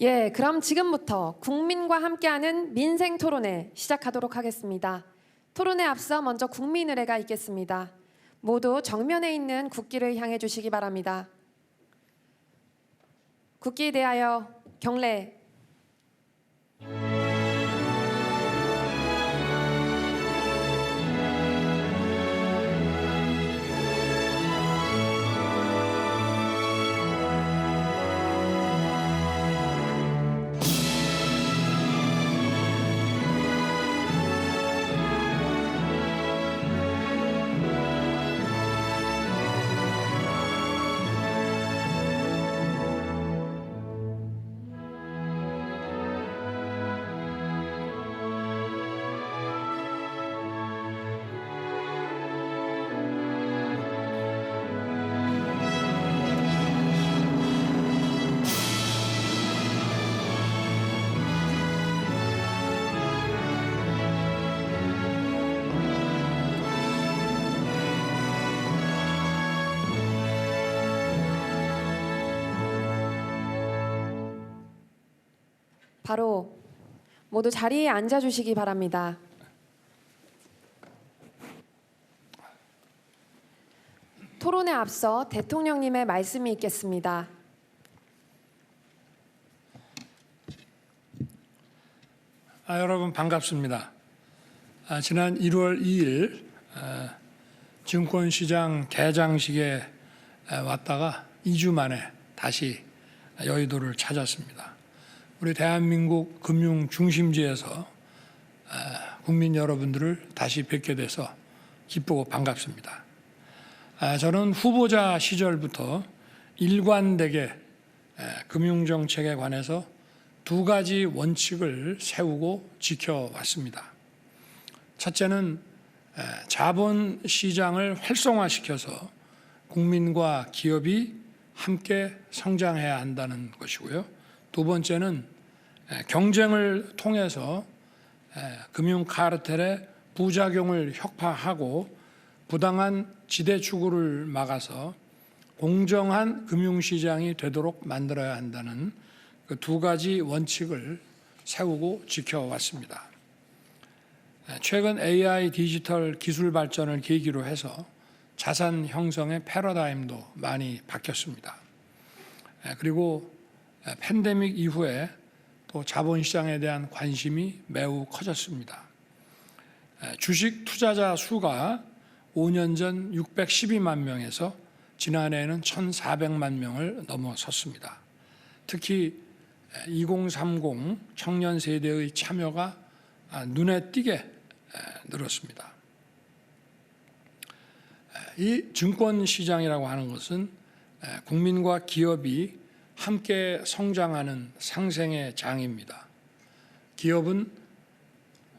예, 그럼 지금부터 국민과 함께하는 민생 토론회 시작하도록 하겠습니다. 토론에 앞서 먼저 국민의례가 있겠습니다. 모두 정면에 있는 국기를 향해 주시기 바랍니다. 국기에 대하여 경례. 바로 모두 자리에 앉아주시기 바랍니다. 토론에 앞서 대통령님의 말씀이 있겠습니다. 여러분 반갑습니다. 지난 1월 2일 증권시장 개장식에 왔다가 2주 만에 다시 여의도를 찾았습니다. 우리 대한민국 금융 중심지에서 국민 여러분들을 다시 뵙게 돼서 기쁘고 반갑습니다. 저는 후보자 시절부터 일관되게 금융정책에 관해서 두 가지 원칙을 세우고 지켜왔습니다. 첫째는 자본시장을 활성화시켜서 국민과 기업이 함께 성장해야 한다는 것이고요. 두 번째는 경쟁을 통해서 금융 카르텔의 부작용을 혁파하고 부당한 지대 추구를 막아서 공정한 금융시장이 되도록 만들어야 한다는 그 두 가지 원칙을 세우고 지켜왔습니다. 최근 AI 디지털 기술 발전을 계기로 해서 자산 형성의 패러다임도 많이 바뀌었습니다. 그리고 팬데믹 이후에 또 자본시장에 대한 관심이 매우 커졌습니다. 주식 투자자 수가 5년 전 612만 명에서 지난해에는 1,400만 명을 넘어섰습니다. 특히 2030 청년 세대의 참여가 눈에 띄게 늘었습니다. 이 증권시장이라고 하는 것은 국민과 기업이 함께 성장하는 상생의 장입니다. 기업은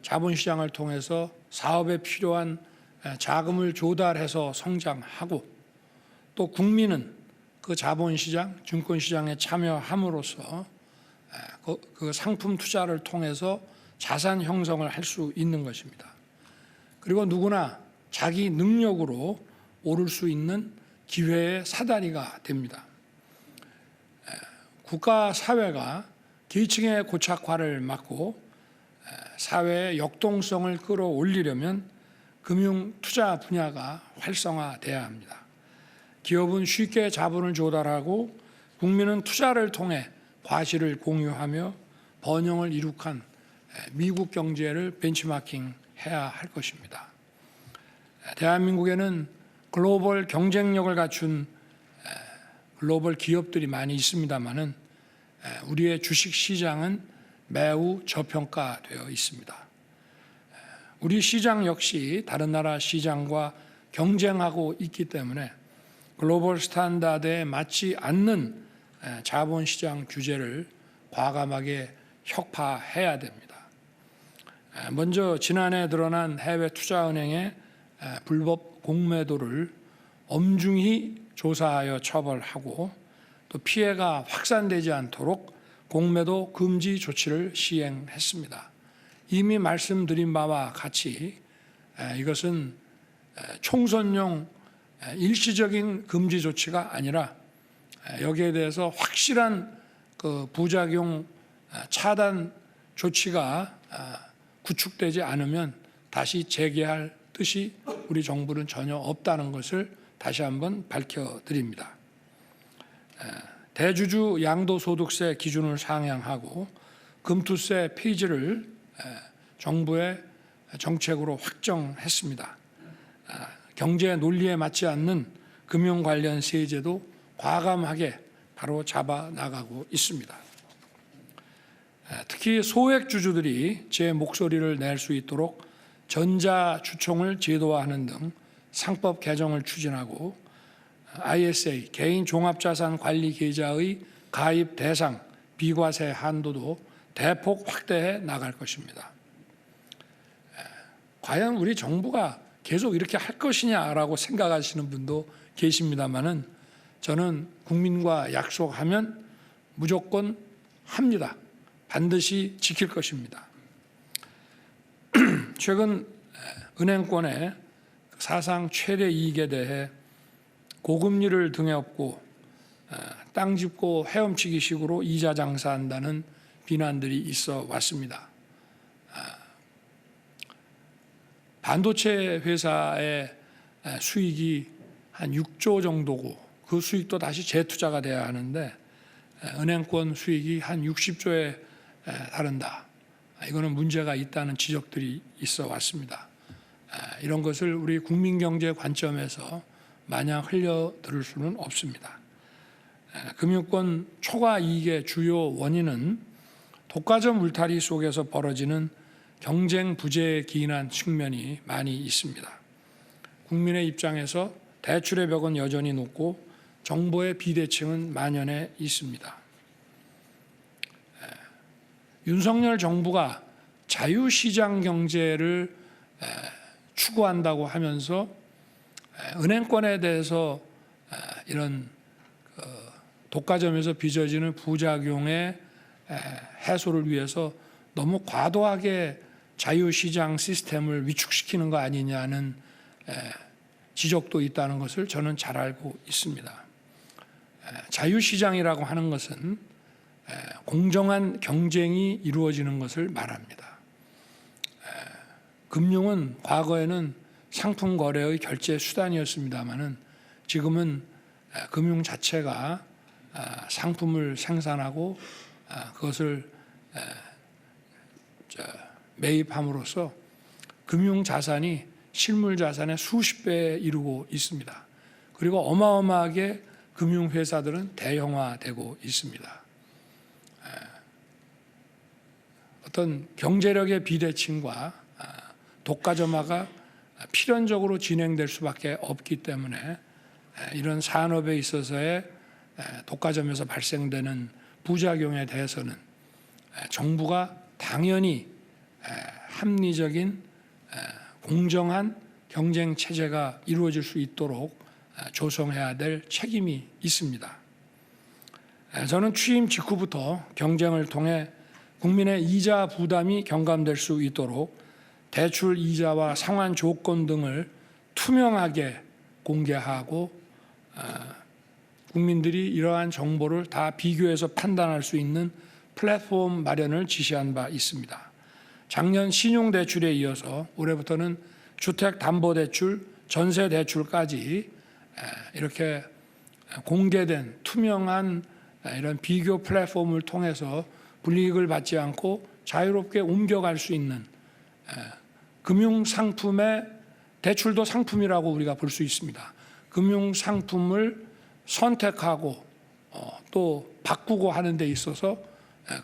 자본시장을 통해서 사업에 필요한 자금을 조달해서 성장하고 또 국민은 그 자본시장, 증권시장에 참여함으로써 그 상품 투자를 통해서 자산 형성을 할 수 있는 것입니다. 그리고 누구나 자기 능력으로 오를 수 있는 기회의 사다리가 됩니다. 국가 사회가 계층의 고착화를 막고 사회의 역동성을 끌어올리려면 금융 투자 분야가 활성화돼야 합니다. 기업은 쉽게 자본을 조달하고 국민은 투자를 통해 과실을 공유하며 번영을 이룩한 미국 경제를 벤치마킹해야 할 것입니다. 대한민국에는 글로벌 경쟁력을 갖춘 글로벌 기업들이 많이 있습니다만은 우리의 주식 시장은 매우 저평가되어 있습니다. 우리 시장 역시 다른 나라 시장과 경쟁하고 있기 때문에 글로벌 스탠다드에 맞지 않는 자본시장 규제를 과감하게 혁파해야 됩니다. 먼저 지난해 드러난 해외 투자은행의 불법 공매도를 엄중히 조사하여 처벌하고 또 피해가 확산되지 않도록 공매도 금지 조치를 시행했습니다. 이미 말씀드린 바와 같이 이것은 총선용 일시적인 금지 조치가 아니라 여기에 대해서 확실한 그 부작용 차단 조치가 구축되지 않으면 다시 재개할 뜻이 우리 정부는 전혀 없다는 것을 다시 한번 밝혀드립니다. 대주주 양도소득세 기준을 상향하고 금투세 폐지를 정부의 정책으로 확정했습니다. 경제 논리에 맞지 않는 금융 관련 세제도 과감하게 바로 잡아 나가고 있습니다. 특히 소액 주주들이 제 목소리를 낼 수 있도록 전자주총을 제도화하는 등 상법 개정을 추진하고 ISA 개인 종합자산 관리 계좌의 가입 대상 비과세 한도도 대폭 확대해 나갈 것입니다. 과연 우리 정부가 계속 이렇게 할 것이냐라고 생각하시는 분도 계십니다만은 저는 국민과 약속하면 무조건 합니다. 반드시 지킬 것입니다. 최근 은행권의 사상 최대 이익에 대해 고금리를 등에 업고 땅 짚고 헤엄치기 식으로 이자 장사한다는 비난들이 있어 왔습니다. 반도체 회사의 수익이 한 6조 정도고 그 수익도 다시 재투자가 돼야 하는데 은행권 수익이 한 60조에 다른다. 이거는 문제가 있다는 지적들이 있어 왔습니다. 이런 것을 우리 국민경제 관점에서 마냥 흘려들을 수는 없습니다. 금융권 초과 이익의 주요 원인은 독과점 울타리 속에서 벌어지는 경쟁 부재에 기인한 측면이 많이 있습니다. 국민의 입장에서 대출의 벽은 여전히 높고 정보의 비대칭은 만연해 있습니다. 윤석열 정부가 자유시장 경제를 추구한다고 하면서 은행권에 대해서 이런 독과점에서 빚어지는 부작용의 해소를 위해서 너무 과도하게 자유시장 시스템을 위축시키는 거 아니냐는 지적도 있다는 것을 저는 잘 알고 있습니다. 자유시장이라고 하는 것은 공정한 경쟁이 이루어지는 것을 말합니다. 금융은 과거에는 상품 거래의 결제 수단이었습니다마는 지금은 금융 자체가 상품을 생산하고 그것을 매입함으로써 금융 자산이 실물 자산의 수십 배에 이르고 있습니다. 그리고 어마어마하게 금융 회사들은 대형화되고 있습니다. 어떤 경제력의 비대칭과 독과점화가 필연적으로 진행될 수밖에 없기 때문에 이런 산업에 있어서의 독과점에서 발생되는 부작용에 대해서는 정부가 당연히 합리적인 공정한 경쟁 체제가 이루어질 수 있도록 조성해야 될 책임이 있습니다. 저는 취임 직후부터 경쟁을 통해 국민의 이자 부담이 경감될 수 있도록 대출 이자와 상환 조건 등을 투명하게 공개하고 국민들이 이러한 정보를 다 비교해서 판단할 수 있는 플랫폼 마련을 지시한 바 있습니다. 작년 신용대출에 이어서 올해부터는 주택담보대출, 전세대출까지 이렇게 공개된 투명한 이런 비교 플랫폼을 통해서 불이익을 받지 않고 자유롭게 옮겨갈 수 있는 금융상품의 대출도 상품이라고 우리가 볼 수 있습니다. 금융상품을 선택하고 또 바꾸고 하는 데 있어서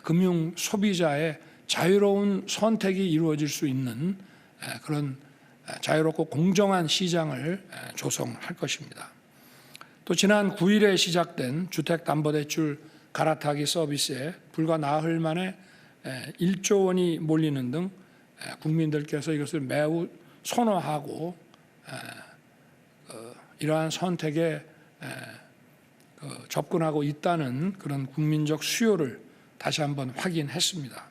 금융 소비자의 자유로운 선택이 이루어질 수 있는 그런 자유롭고 공정한 시장을 조성할 것입니다. 또 지난 9일에 시작된 주택담보대출 갈아타기 서비스에 불과 나흘 만에 1조 원이 몰리는 등 국민들께서 이것을 매우 선호하고 이러한 선택에 접근하고 있다는 그런 국민적 수요를 다시 한번 확인했습니다.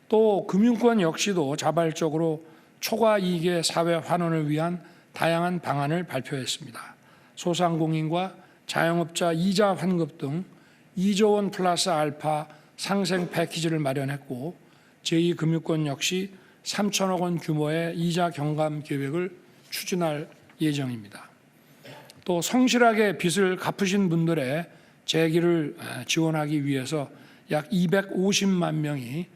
또 금융권 역시도 자발적으로 초과 이익의 사회 환원을 위한 다양한 방안을 발표했습니다. 소상공인과 자영업자 이자 환급 등 2조 원 플러스 알파 상생 패키지를 마련했고 제2금융권 역시 3천억 원 규모의 이자 경감 계획을 추진할 예정입니다. 또 성실하게 빚을 갚으신 분들의 재기를 지원하기 위해서 약 250만 명이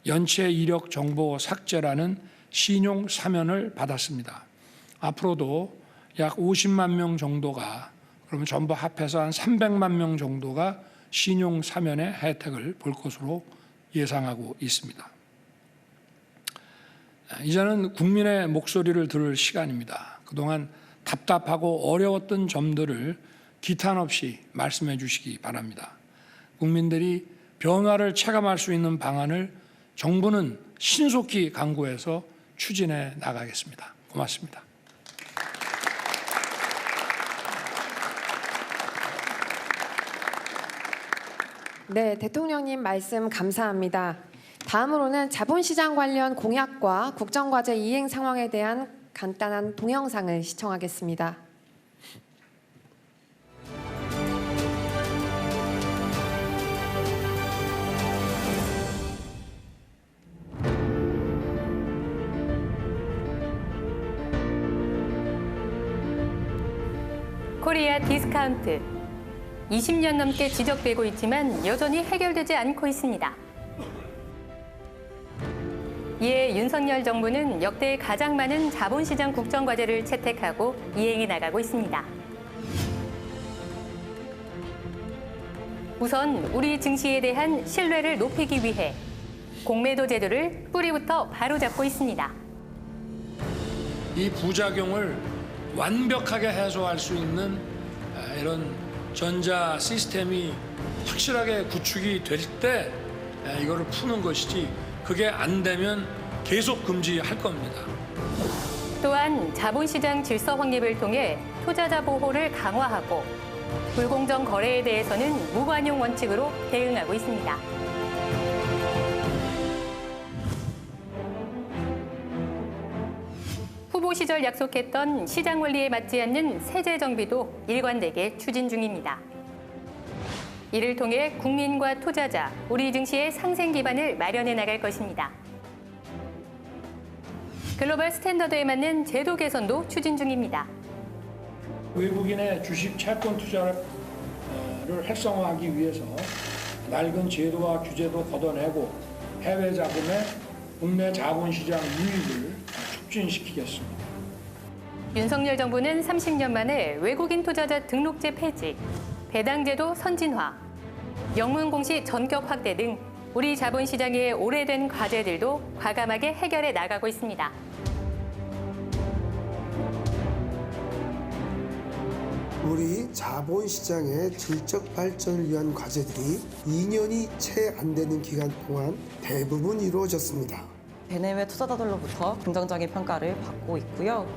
연체 이력 정보 삭제라는 신용 사면을 받았습니다. 앞으로도 약 50만 명 정도가, 그러면 전부 합해서 한 300만 명 정도가 신용 사면의 혜택을 볼 것으로 예상하고 있습니다. 이제는 국민의 목소리를 들을 시간입니다. 그동안 답답하고 어려웠던 점들을 기탄 없이 말씀해 주시기 바랍니다. 국민들이 변화를 체감할 수 있는 방안을 정부는 신속히 강구해서 추진해 나가겠습니다. 고맙습니다. 네, 대통령님 말씀 감사합니다. 다음으로는 자본시장 관련 공약과 국정과제 이행 상황에 대한 간단한 동영상을 시청하겠습니다. 코리아 디스카운트 20년 넘게 지적되고 있지만 여전히 해결되지 않고 있습니다. 이에 윤석열 정부는 역대 가장 많은 자본시장 국정과제를 채택하고 이행해 나가고 있습니다. 우선 우리 증시에 대한 신뢰를 높이기 위해 공매도 제도를 뿌리부터 바로잡고 있습니다. 이 부작용을 완벽하게 해소할 수 있는 이런 전자 시스템이 확실하게 구축이 될 때 이거를 푸는 것이지, 그게 안 되면 계속 금지할 겁니다. 또한 자본시장 질서 확립을 통해 투자자 보호를 강화하고 불공정 거래에 대해서는 무관용 원칙으로 대응하고 있습니다. 후보 시절 약속했던 시장 원리에 맞지 않는 세제 정비도 일관되게 추진 중입니다. 이를 통해 국민과 투자자, 우리 증시의 상생 기반을 마련해 나갈 것입니다. 글로벌 스탠더드에 맞는 제도 개선도 추진 중입니다. 외국인의 주식 채권 투자를 활성화하기 위해서 낡은 제도와 규제도 걷어내고 해외 자금의 국내 자본시장 유입을 촉진시키겠습니다. 윤석열 정부는 30년 만에 외국인 투자자 등록제 폐지, 배당제도 선진화, 영문 공시 전격 확대 등 우리 자본시장의 오래된 과제들도 과감하게 해결해 나가고 있습니다. 우리 자본시장의 질적 발전을 위한 과제들이 2년이 채 안 되는 기간 동안 대부분 이루어졌습니다. 대내외 투자자들로부터 긍정적인 평가를 받고 있고요.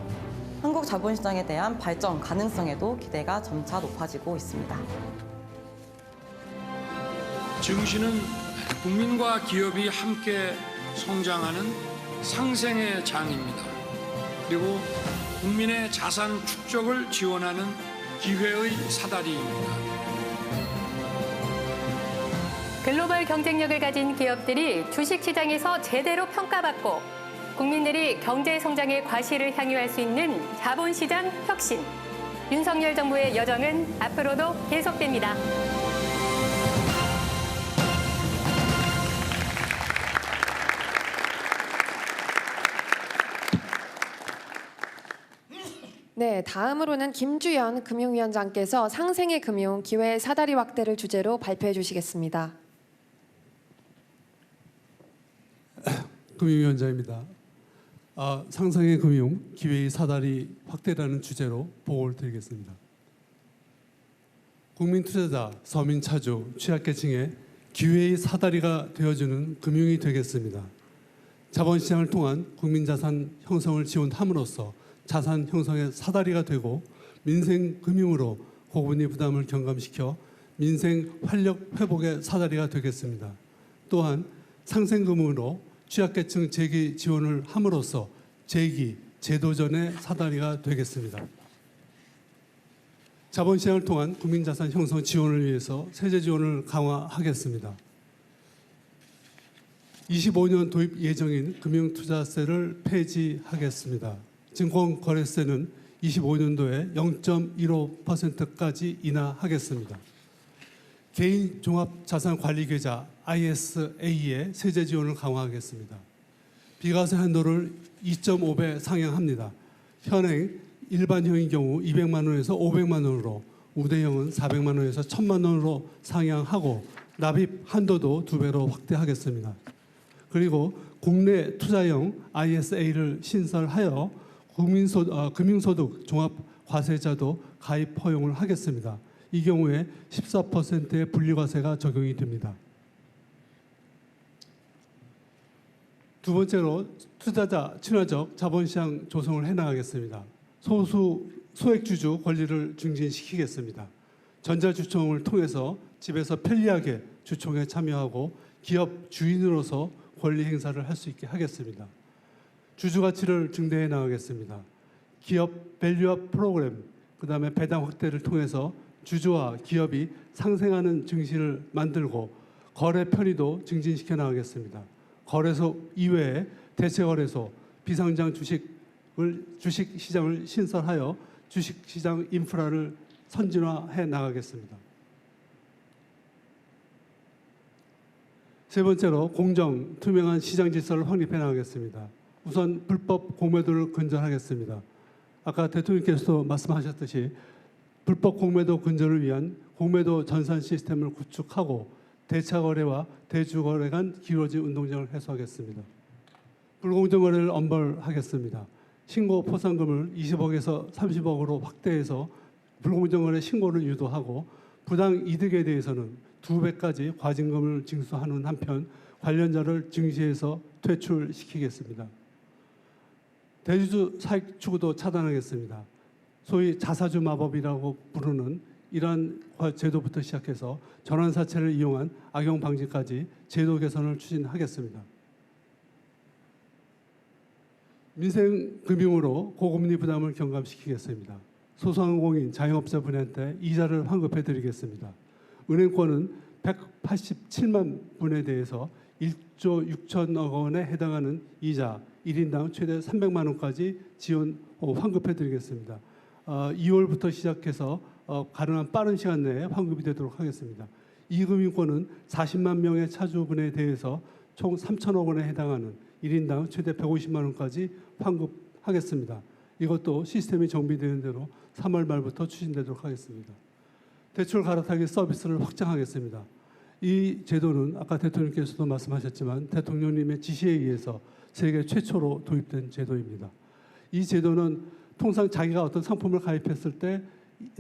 한국 자본시장에 대한 발전 가능성에도 기대가 점차 높아지고 있습니다. 증시는 국민과 기업이 함께 성장하는 상생의 장입니다. 그리고 국민의 자산 축적을 지원하는 기회의 사다리입니다. 글로벌 경쟁력을 가진 기업들이 주식시장에서 제대로 평가받고 국민들이 경제 성장의 과실을 향유할 수 있는 자본시장 혁신. 윤석열 정부의 여정은 앞으로도 계속됩니다. 네, 다음으로는 김주연 금융위원장께서 상생의 금융 기회의 사다리 확대를 주제로 발표해 주시겠습니다. 금융위원장입니다. 상상의 금융 기회의 사다리 확대라는 주제로 보고를 드리겠습니다. 국민 투자자, 서민 차주, 취약계층의 기회의 사다리가 되어주는 금융이 되겠습니다. 자본시장을 통한 국민자산 형성을 지원함으로써 자산 형성의 사다리가 되고 민생금융으로 고금리 부담을 경감시켜 민생 활력 회복의 사다리가 되겠습니다. 또한 상생금융으로 취약계층 재기 지원을 함으로써 재기, 재도전의 사다리가 되겠습니다. 자본시장을 통한 국민자산 형성 지원을 위해서 세제 지원을 강화하겠습니다. 25년 도입 예정인 금융투자세를 폐지하겠습니다. 증권거래세는 25년도에 0.15%까지 인하하겠습니다. 개인 종합자산관리계좌 ISA의 세제 지원을 강화하겠습니다. 비과세 한도를 2.5배 상향합니다. 현행 일반형인 경우 200만 원에서 500만 원으로, 우대형은 400만 원에서 1000만 원으로 상향하고 납입 한도도 2배로 확대하겠습니다. 그리고 국내 투자형 ISA를 신설하여 금융소득 종합과세자도 가입 허용을 하겠습니다. 이 경우에 14%의 분리과세가 적용이 됩니다. 두 번째로 투자자 친화적 자본시장 조성을 해나가겠습니다. 소액주주 권리를 증진시키겠습니다. 전자주총을 통해서 집에서 편리하게 주총에 참여하고 기업 주인으로서 권리 행사를 할 수 있게 하겠습니다. 주주가치를 증대해 나가겠습니다. 기업 밸류업 프로그램, 그다음에 배당 확대를 통해서 주주와 기업이 상생하는 증시를 만들고 거래 편의도 증진시켜 나가겠습니다. 거래소 이외에 대체거래소, 비상장 주식시장을 신설하여 주식시장 인프라를 선진화해 나가겠습니다. 세 번째로 공정, 투명한 시장 질서를 확립해 나가겠습니다. 우선 불법 공매도를 근절하겠습니다. 아까 대통령께서도 말씀하셨듯이 불법 공매도 근절을 위한 공매도 전산 시스템을 구축하고 대차 거래와 대주 거래 간 기울어진 운동장을 해소하겠습니다. 불공정 거래를 엄벌하겠습니다. 신고 포상금을 20억에서 30억으로 확대해서 불공정 거래 신고를 유도하고 부당 이득에 대해서는 2배까지 과징금을 징수하는 한편 관련자를 증시에서 퇴출시키겠습니다. 대주주 사익 추구도 차단하겠습니다. 소위 자사주 마법이라고 부르는 이러한 제도부터 시작해서 전환사채를 이용한 악용 방지까지 제도 개선을 추진하겠습니다. 민생금융으로 고금리 부담을 경감시키겠습니다. 소상공인 자영업자 분한테 이자를 환급해드리겠습니다. 은행권은 187만 분에 대해서 1조 6천억 원에 해당하는 이자 1인당 최대 300만 원까지 지원 환급해드리겠습니다. 2월부터 시작해서 가능한 빠른 시간 내에 환급이 되도록 하겠습니다. 이금융권은 40만 명의 차주분에 대해서 총 3천억 원에 해당하는 1인당 최대 150만 원까지 환급하겠습니다. 이것도 시스템이 정비되는 대로 3월 말부터 추진되도록 하겠습니다. 대출 갈아타기 서비스를 확장하겠습니다. 이 제도는 아까 대통령께서도 말씀하셨지만 대통령님의 지시에 의해서 세계 최초로 도입된 제도입니다. 이 제도는 통상 자기가 어떤 상품을 가입했을 때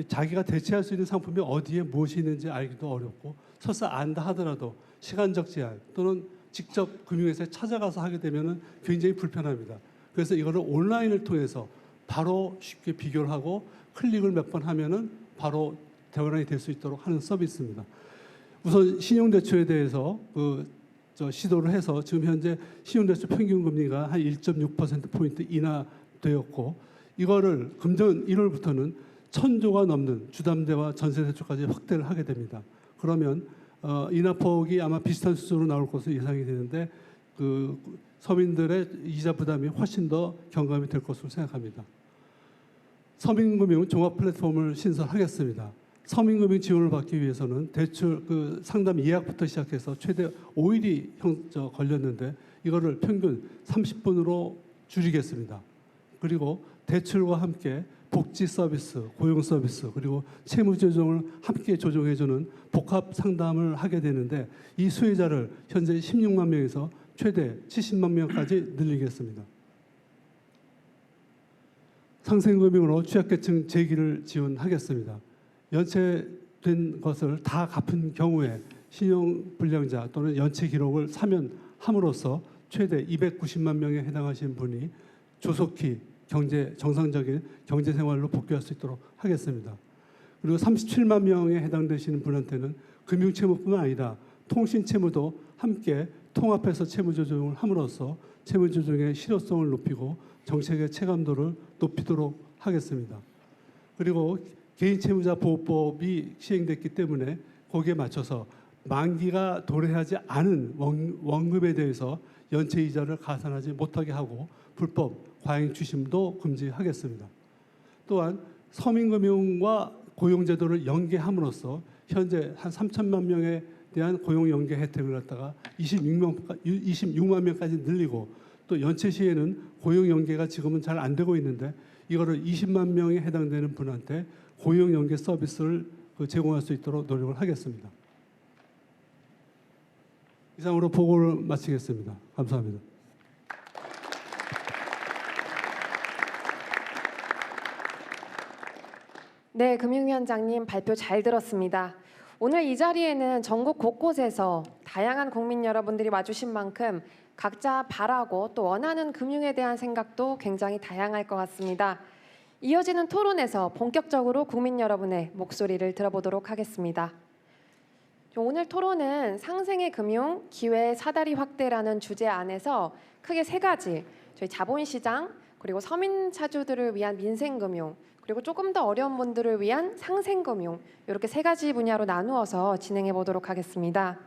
자기가 대체할 수 있는 상품이 어디에 무엇이 있는지 알기도 어렵고 설사 안다 하더라도 시간적 제한 또는 직접 금융회사에 찾아가서 하게 되면 굉장히 불편합니다. 그래서 이거를 온라인을 통해서 바로 쉽게 비교를 하고 클릭을 몇 번 하면은 바로 대환이 될 수 있도록 하는 서비스입니다. 우선 신용대출에 대해서 시도를 해서 지금 현재 신용대출 평균 금리가 한 1.6%포인트 인하되었고 이거를 금년 1월부터는 1,000조가 넘는 주담대와 전세대출까지 확대를 하게 됩니다. 그러면 인하폭이 아마 비슷한 수준으로 나올 것으로 예상이 되는데 서민들의 이자 부담이 훨씬 더 경감이 될 것으로 생각합니다. 서민금융 종합 플랫폼을 신설하겠습니다. 서민금융 지원을 받기 위해서는 대출 상담 예약부터 시작해서 최대 5일이 걸렸는데 이거를 평균 30분으로 줄이겠습니다. 그리고 대출과 함께 복지 서비스, 고용 서비스, 그리고 채무 조정을 함께 조정해주는 복합 상담을 하게 되는데 이 수혜자를 현재 16만 명에서 최대 70만 명까지 늘리겠습니다. 상생금융으로 취약계층 재기를 지원하겠습니다. 연체된 것을 다 갚은 경우에 신용불량자 또는 연체 기록을 사면함으로써 최대 290만 명에 해당하신 분이 조속히 정상적인 경제 생활로 복귀할 수 있도록 하겠습니다. 그리고 37만 명에 해당되시는 분한테는 금융채무뿐만 아니라 통신채무도 함께 통합해서 채무조정을 함으로써 채무조정의 실효성을 높이고 정책의 체감도를 높이도록 하겠습니다. 그리고 개인채무자 보호법이 시행됐기 때문에 거기에 맞춰서 만기가 도래하지 않은 원금에 대해서 연체 이자를 가산하지 못하게 하고 불법 과잉 추심도 금지하겠습니다. 또한 서민금융과 고용제도를 연계함으로써 현재 한 3천만 명에 대한 고용 연계 혜택을 갖다가 26만 명까지 늘리고 또 연체 시에는 고용 연계가 지금은 잘 안 되고 있는데 이거를 20만 명에 해당되는 분한테 고용 연계 서비스를 제공할 수 있도록 노력을 하겠습니다. 이상으로 보고를 마치겠습니다. 감사합니다. 네, 금융위원장님 발표 잘 들었습니다. 오늘 이 자리에는 전국 곳곳에서 다양한 국민 여러분들이 와주신 만큼 각자 바라고 또 원하는 금융에 대한 생각도 굉장히 다양할 것 같습니다. 이어지는 토론에서 본격적으로 국민 여러분의 목소리를 들어보도록 하겠습니다. 오늘 토론은 상생의 금융, 기회의 사다리 확대라는 주제 안에서 크게 세 가지, 저희 자본시장, 그리고 서민차주들을 위한 민생금융, 그리고 조금 더 어려운 분들을 위한 상생금융, 이렇게 세 가지 분야로 나누어서 진행해 보도록 하겠습니다.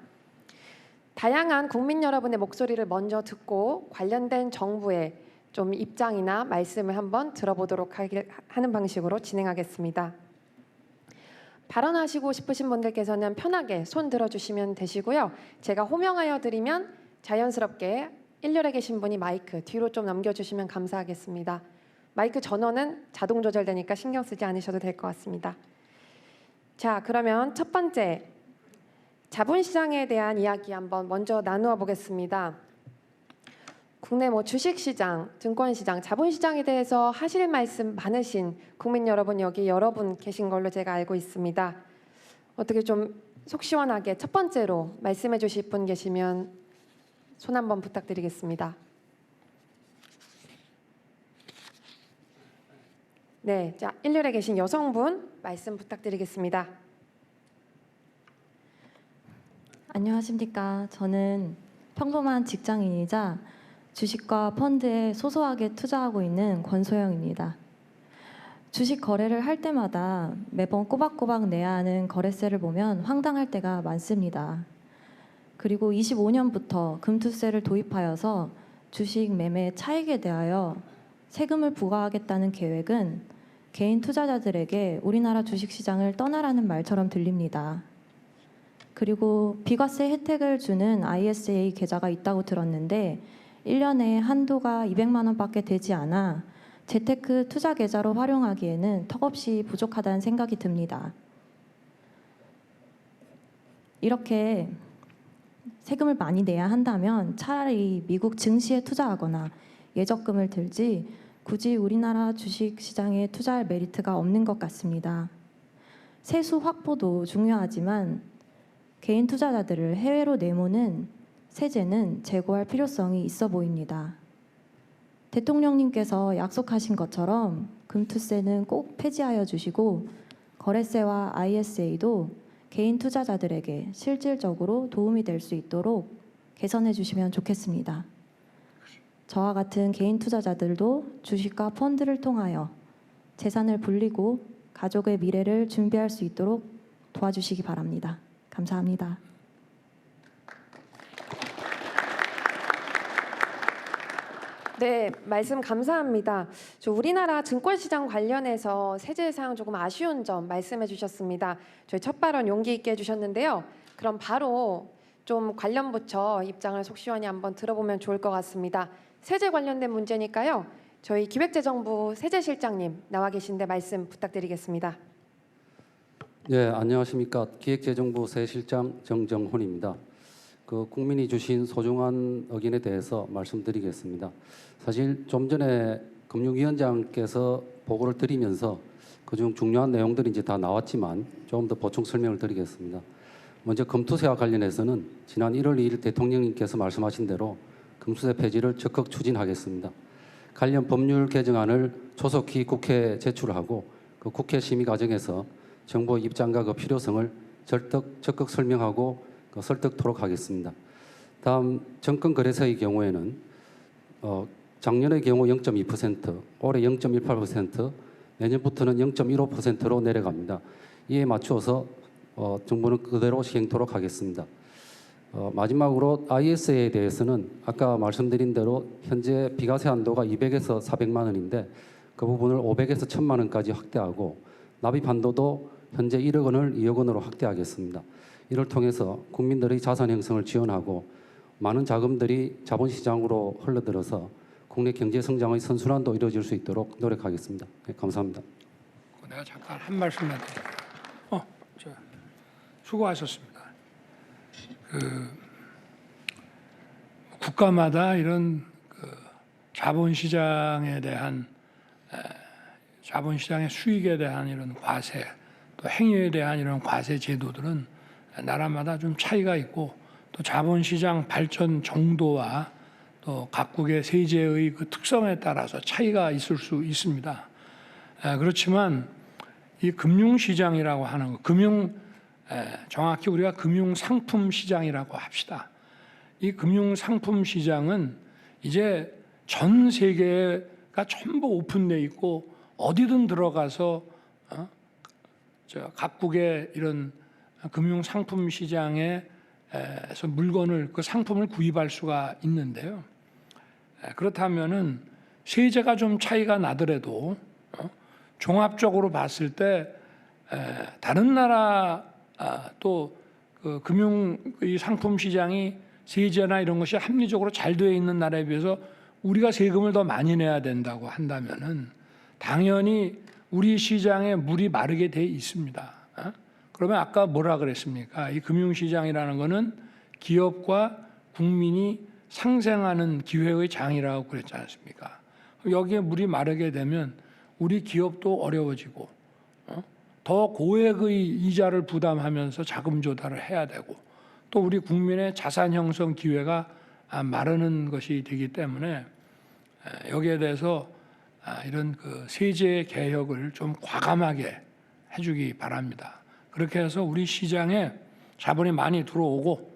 다양한 국민 여러분의 목소리를 먼저 듣고 관련된 정부의 좀 입장이나 말씀을 한번 들어보도록 하는 방식으로 진행하겠습니다. 발언하시고 싶으신 분들께서는 편하게 손 들어주시면 되시고요. 제가 호명하여 드리면 자연스럽게 일렬에 계신 분이 마이크 뒤로 좀 넘겨주시면 감사하겠습니다. 마이크 전원은 자동 조절되니까 신경 쓰지 않으셔도 될 것 같습니다. 자, 그러면 첫 번째 자본시장에 대한 이야기 한번 먼저 나누어 보겠습니다. 국내 주식시장, 증권시장, 자본시장에 대해서 하실 말씀 많으신 국민 여러분 여기 여러분 계신 걸로 제가 알고 있습니다. 어떻게 좀 속 시원하게 첫 번째로 말씀해 주실 분 계시면 손 한번 부탁드리겠습니다. 네, 자, 일렬에 계신 여성분 말씀 부탁드리겠습니다. 안녕하십니까. 저는 평범한 직장인이자 주식과 펀드에 소소하게 투자하고 있는 권소영입니다. 주식 거래를 할 때마다 매번 꼬박꼬박 내야 하는 거래세를 보면 황당할 때가 많습니다. 그리고 25년부터 금투세를 도입하여서 주식 매매 차익에 대하여 세금을 부과하겠다는 계획은 개인 투자자들에게 우리나라 주식시장을 떠나라는 말처럼 들립니다. 그리고 비과세 혜택을 주는 ISA 계좌가 있다고 들었는데 1년에 한도가 200만 원밖에 되지 않아 재테크 투자 계좌로 활용하기에는 턱없이 부족하다는 생각이 듭니다. 이렇게 세금을 많이 내야 한다면 차라리 미국 증시에 투자하거나 예적금을 들지 굳이 우리나라 주식시장에 투자할 메리트가 없는 것 같습니다. 세수 확보도 중요하지만 개인 투자자들을 해외로 내모는 세제는 제고할 필요성이 있어 보입니다. 대통령님께서 약속하신 것처럼 금투세는 꼭 폐지하여 주시고 거래세와 ISA도 개인 투자자들에게 실질적으로 도움이 될 수 있도록 개선해 주시면 좋겠습니다. 저와 같은 개인 투자자들도 주식과 펀드를 통하여 재산을 불리고 가족의 미래를 준비할 수 있도록 도와주시기 바랍니다. 감사합니다. 네, 말씀 감사합니다. 우리나라 증권시장 관련해서 세제 사항 조금 아쉬운 점 말씀해 주셨습니다. 저희 첫 발언 용기 있게 해주셨는데요. 그럼 바로 좀 관련 부처 입장을 속 시원히 한번 들어보면 좋을 것 같습니다. 세제 관련된 문제니까요. 저희 기획재정부 세제실장님 나와 계신데 말씀 부탁드리겠습니다. 네, 안녕하십니까. 기획재정부 세실장 정정훈입니다. 국민이 주신 소중한 의견에 대해서 말씀드리겠습니다. 사실 좀 전에 금융위원장께서 보고를 드리면서 그중 중요한 내용들이 이제 다 나왔지만 조금 더 보충 설명을 드리겠습니다. 먼저 금투세와 관련해서는 지난 1월 2일 대통령님께서 말씀하신 대로 금투세 폐지를 적극 추진하겠습니다. 관련 법률 개정안을 조속히 국회에 제출하고 그 국회 심의 과정에서 정부의 입장과 그 필요성을 적극 설명하고 설득토록 하겠습니다. 다음 정권거래소의 경우에는 작년의 경우 0.2%, 올해 0.18%, 내년부터는 0.15%로 내려갑니다. 이에 맞추어서 정부는 그대로 시행토록 하겠습니다. 마지막으로 ISA에 대해서는 아까 말씀드린 대로 현재 비과세 한도가 200에서 400만 원인데 그 부분을 500에서 1000만 원까지 확대하고 납입 한도도 현재 1억 원을 2억 원으로 확대하겠습니다. 이를 통해서 국민들의 자산 형성을 지원하고 많은 자금들이 자본시장으로 흘러들어서 국내 경제 성장의 선순환도 이루어질 수 있도록 노력하겠습니다. 네, 감사합니다. 내가 잠깐 한 말씀만 드릴게요. 수고하셨습니다. 국가마다 이런 자본시장에 대한 자본시장의 수익에 대한 이런 과세, 또 행위에 대한 이런 과세 제도들은 나라마다 좀 차이가 있고 또 자본시장 발전 정도와 또 각국의 세제의 그 특성에 따라서 차이가 있을 수 있습니다. 그렇지만 이 금융시장이라고 하는 거, 정확히 우리가 금융상품시장이라고 합시다. 이 금융상품시장은 이제 전 세계가 전부 오픈돼 있고 어디든 들어가서 각국의 이런 금융상품시장에서 물건을 그 상품을 구입할 수가 있는데요. 그렇다면은 세제가 좀 차이가 나더라도 종합적으로 봤을 때 다른 나라 또 그 금융 이 상품 시장이 세제나 이런 것이 합리적으로 잘 되어 있는 나라에 비해서 우리가 세금을 더 많이 내야 된다고 한다면은 당연히 우리 시장에 물이 마르게 돼 있습니다. 그러면 아까 뭐라 그랬습니까? 이 금융시장이라는 거는 기업과 국민이 상생하는 기회의 장이라고 그랬지 않습니까? 여기에 물이 마르게 되면 우리 기업도 어려워지고 더 고액의 이자를 부담하면서 자금 조달을 해야 되고 또 우리 국민의 자산 형성 기회가 마르는 것이 되기 때문에 여기에 대해서 이런 그 세제 개혁을 좀 과감하게 해주기 바랍니다. 그렇게 해서 우리 시장에 자본이 많이 들어오고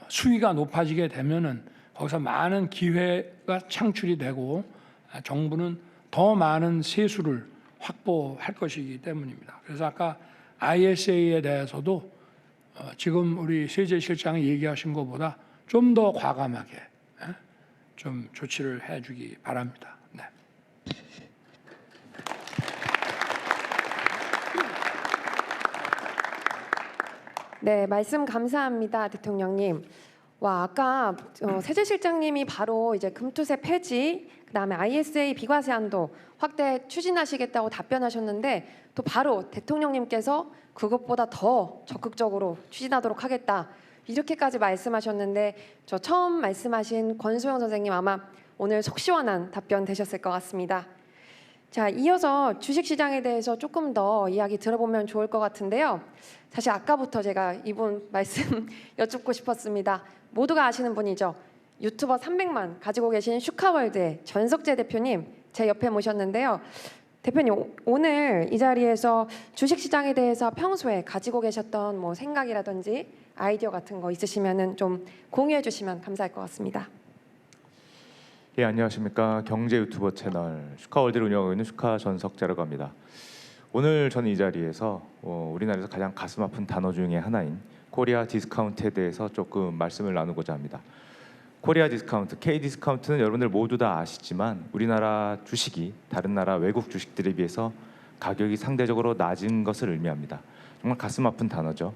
수위가 높아지게 되면은 거기서 많은 기회가 창출이 되고 정부는 더 많은 세수를 확보할 것이기 때문입니다. 그래서 아까 ISA에 대해서도 지금 우리 세제실장이 얘기하신 것보다 좀 더 과감하게 좀 조치를 해주기 바랍니다. 네. 네, 말씀 감사합니다, 대통령님. 와, 아까 세제실장님이 바로 이제 금투세 폐지, 그다음에 ISA 비과세 한도 확대 추진하시겠다고 답변하셨는데 또 바로 대통령님께서 그것보다 더 적극적으로 추진하도록 하겠다 이렇게까지 말씀하셨는데 저 처음 말씀하신 권소영 선생님 아마 오늘 속 시원한 답변 되셨을 것 같습니다. 자, 이어서 주식시장에 대해서 조금 더 이야기 들어보면 좋을 것 같은데요. 사실 아까부터 제가 이분 말씀 여쭙고 싶었습니다. 모두가 아시는 분이죠. 유튜버 300만 가지고 계신 슈카월드의 전석재 대표님 제 옆에 모셨는데요. 대표님 오늘 이 자리에서 주식시장에 대해서 평소에 가지고 계셨던 뭐 생각이라든지 아이디어 같은 거 있으시면은 좀 공유해 주시면 감사할 것 같습니다. 예, 안녕하십니까. 경제 유튜버 채널 슈카월드를 운영하고 있는 슈카 전석재라고 합니다. 오늘 저는 이 자리에서 우리나라에서 가장 가슴 아픈 단어 중에 하나인 코리아 디스카운트에 대해서 조금 말씀을 나누고자 합니다. 코리아 디스카운트, K 디스카운트는 여러분들 모두 다 아시지만 우리나라 주식이 다른 나라 외국 주식들에 비해서 가격이 상대적으로 낮은 것을 의미합니다. 정말 가슴 아픈 단어죠.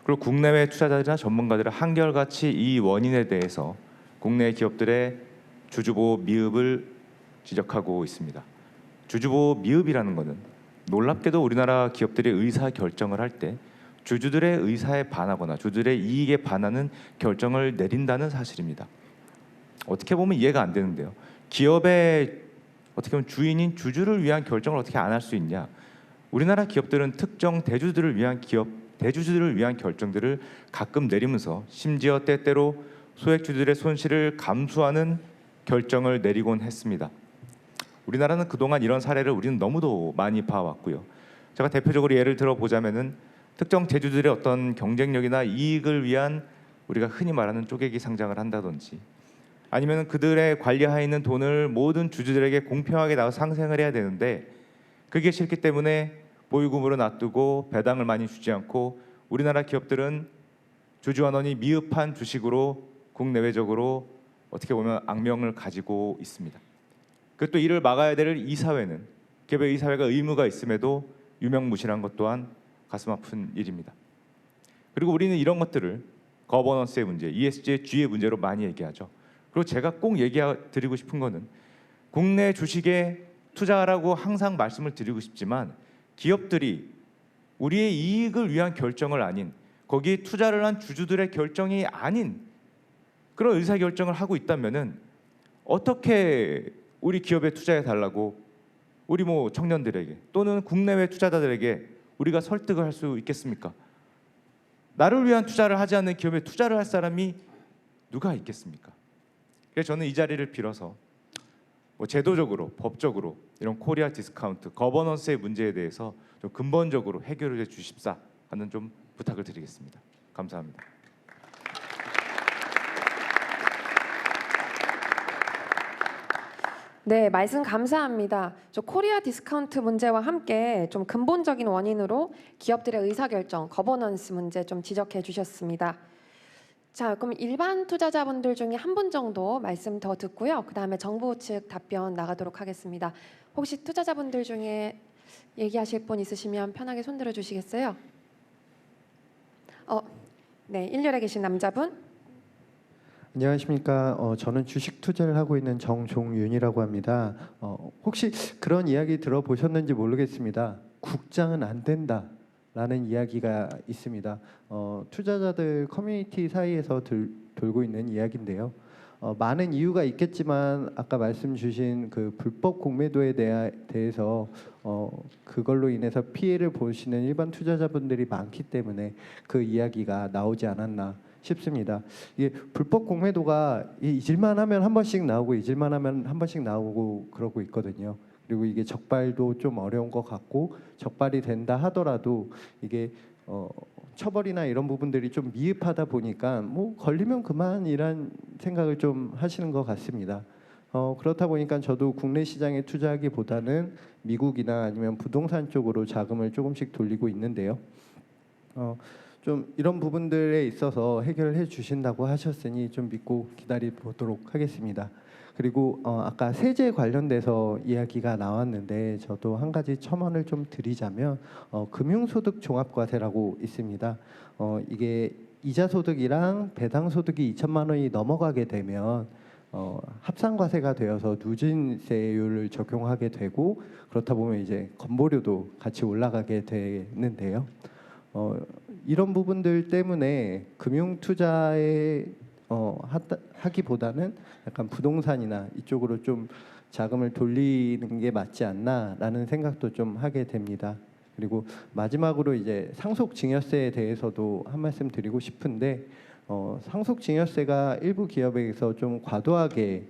그리고 국내외 투자자들이나 전문가들은 한결같이 이 원인에 대해서 국내 기업들의 주주보호 미흡을 지적하고 있습니다. 주주보호 미흡이라는 것은 놀랍게도 우리나라 기업들이 의사 결정을 할 때 주주들의 의사에 반하거나 주주들의 이익에 반하는 결정을 내린다는 사실입니다. 어떻게 보면 이해가 안 되는데요. 기업의 어떻게 보면 주인인 주주를 위한 결정을 어떻게 안 할 수 있냐? 우리나라 기업들은 특정 대주주들을 위한 결정들을 가끔 내리면서 심지어 때때로 소액주주들의 손실을 감수하는 결정을 내리곤 했습니다. 우리나라는 그동안 이런 사례를 우리는 너무도 많이 봐왔고요. 제가 대표적으로 예를 들어 보자면은 특정 제주들의 어떤 경쟁력이나 이익을 위한 우리가 흔히 말하는 쪼개기 상장을 한다든지, 아니면 그들의 관리하에 있는 돈을 모든 주주들에게 공평하게 나눠 상생을 해야 되는데 그게 싫기 때문에 보유금으로 놔두고 배당을 많이 주지 않고 우리나라 기업들은 주주환원이 미흡한 주식으로 국내외적으로 어떻게 보면 악명을 가지고 있습니다. 그 또 이를 막아야 될 이사회는, 기업의 이사회가 의무가 있음에도 유명무실한 것 또한 가슴 아픈 일입니다. 그리고 우리는 이런 것들을 거버넌스의 문제, ESG의 G의 문제로 많이 얘기하죠. 그리고 제가 꼭 드리고 싶은 거는 국내 주식에 투자하라고 항상 말씀을 드리고 싶지만 기업들이 우리의 이익을 위한 결정을 아닌, 거기에 투자를 한 주주들의 결정이 아닌 그런 의사결정을 하고 있다면은 어떻게 우리 기업에 투자해 달라고 우리 청년들에게 또는 국내외 투자자들에게 우리가 설득을 할 수 있겠습니까? 나를 위한 투자를 하지 않는 기업에 투자를 할 사람이 누가 있겠습니까? 그래서 저는 이 자리를 빌어서 제도적으로, 법적으로 이런 코리아 디스카운트, 거버넌스의 문제에 대해서 좀 근본적으로 해결해 주십사 하는 좀 부탁을 드리겠습니다. 감사합니다. 네, 말씀 감사합니다. 저 코리아 디스카운트 문제와 함께 좀 근본적인 원인으로 기업들의 의사결정, 거버넌스 문제 좀 지적해 주셨습니다. 자, 그럼 일반 투자자분들 중에 한 분 정도 말씀 더 듣고요. 그다음에 정부 측 답변 나가도록 하겠습니다. 혹시 투자자분들 중에 얘기하실 분 있으시면 편하게 손 들어 주시겠어요? 네, 1렬에 계신 남자분. 안녕하십니까. 저는 주식 투자를 하고 있는 정종윤이라고 합니다. 혹시 그런 이야기 들어보셨는지 모르겠습니다. 국장은 안 된다라는 이야기가 있습니다. 투자자들 커뮤니티 사이에서 돌고 있는 이야기인데요. 많은 이유가 있겠지만 아까 말씀 주신 그 불법 공매도에 대해서 그걸로 인해서 피해를 보시는 일반 투자자분들이 많기 때문에 그 이야기가 나오지 않았나 싶습니다. 이게 불법 공매도가 잊을만 하면 한 번씩 나오고 잊을만 하면 한 번씩 나오고 그러고 있거든요. 그리고 이게 적발도 좀 어려운 것 같고 적발이 된다 하더라도 이게 처벌이나 이런 부분들이 좀 미흡하다 보니까 걸리면 그만이란 생각을 좀 하시는 것 같습니다. 그렇다 보니까 저도 국내 시장에 투자하기보다는 미국이나 아니면 부동산 쪽으로 자금을 조금씩 돌리고 있는데요. 좀 이런 부분들에 있어서 해결해 주신다고 하셨으니 좀 믿고 기다려 보도록 하겠습니다. 그리고 아까 세제 관련돼서 이야기가 나왔는데 저도 한 가지 첨언을 좀 드리자면 금융소득 종합과세라고 있습니다. 이게 이자소득이랑 배당소득이 2천만 원이 넘어가게 되면 합산과세가 되어서 누진세율을 적용하게 되고, 그렇다 보면 이제 건보료도 같이 올라가게 되는데요. 이런 부분들 때문에 금융 투자에 하기보다는 약간 부동산이나 이쪽으로 좀 자금을 돌리는 게 맞지 않나라는 생각도 좀 하게 됩니다. 그리고 마지막으로 이제 상속증여세에 대해서도 한 말씀 드리고 싶은데, 상속증여세가 일부 기업에서 좀 과도하게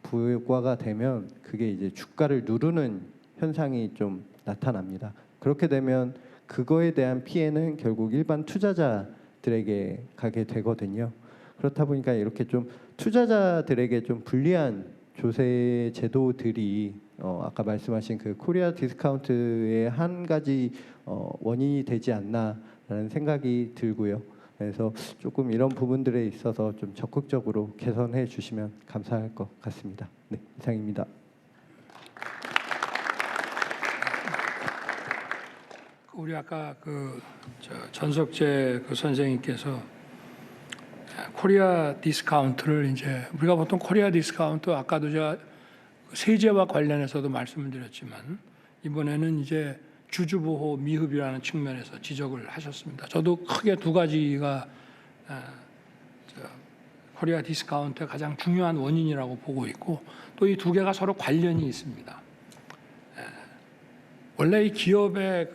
부과가 되면 그게 이제 주가를 누르는 현상이 좀 나타납니다. 그렇게 되면 그거에 대한 피해는 결국 일반 투자자들에게 가게 되거든요. 그렇다 보니까 이렇게 좀 투자자들에게 좀 불리한 조세 제도들이 아까 말씀하신 그 코리아 디스카운트의 한 가지 원인이 되지 않나라는 생각이 들고요. 그래서 조금 이런 부분들에 있어서 좀 적극적으로 개선해 주시면 감사할 것 같습니다. 네, 이상입니다. 우리 아까 전석재 선생님께서 코리아 디스카운트를 이제 우리가 보통 코리아 디스카운트, 아까도 제가 세제와 관련해서도 말씀을 드렸지만 이번에는 이제 주주보호 미흡이라는 측면에서 지적을 하셨습니다. 저도 크게 두 가지가 코리아 디스카운트의 가장 중요한 원인이라고 보고 있고, 또 이 두 개가 서로 관련이 있습니다. 원래 이 기업의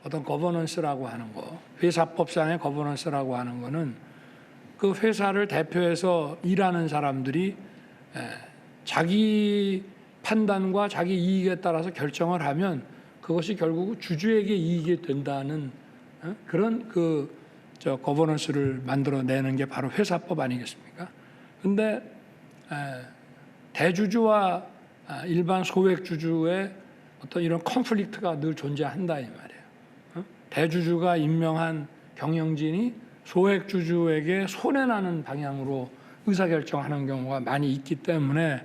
어떤 거버넌스라고 하는 거, 회사법상의 거버넌스라고 하는 거는 그 회사를 대표해서 일하는 사람들이 자기 판단과 자기 이익에 따라서 결정을 하면 그것이 결국 주주에게 이익이 된다는 그런 거버넌스를 만들어내는 게 바로 회사법 아니겠습니까? 근데 대주주와 일반 소액주주의 어떤 이런 컨플릭트가 늘 존재한다 이 말이에요. 대주주가 임명한 경영진이 소액주주에게 손해나는 방향으로 의사결정하는 경우가 많이 있기 때문에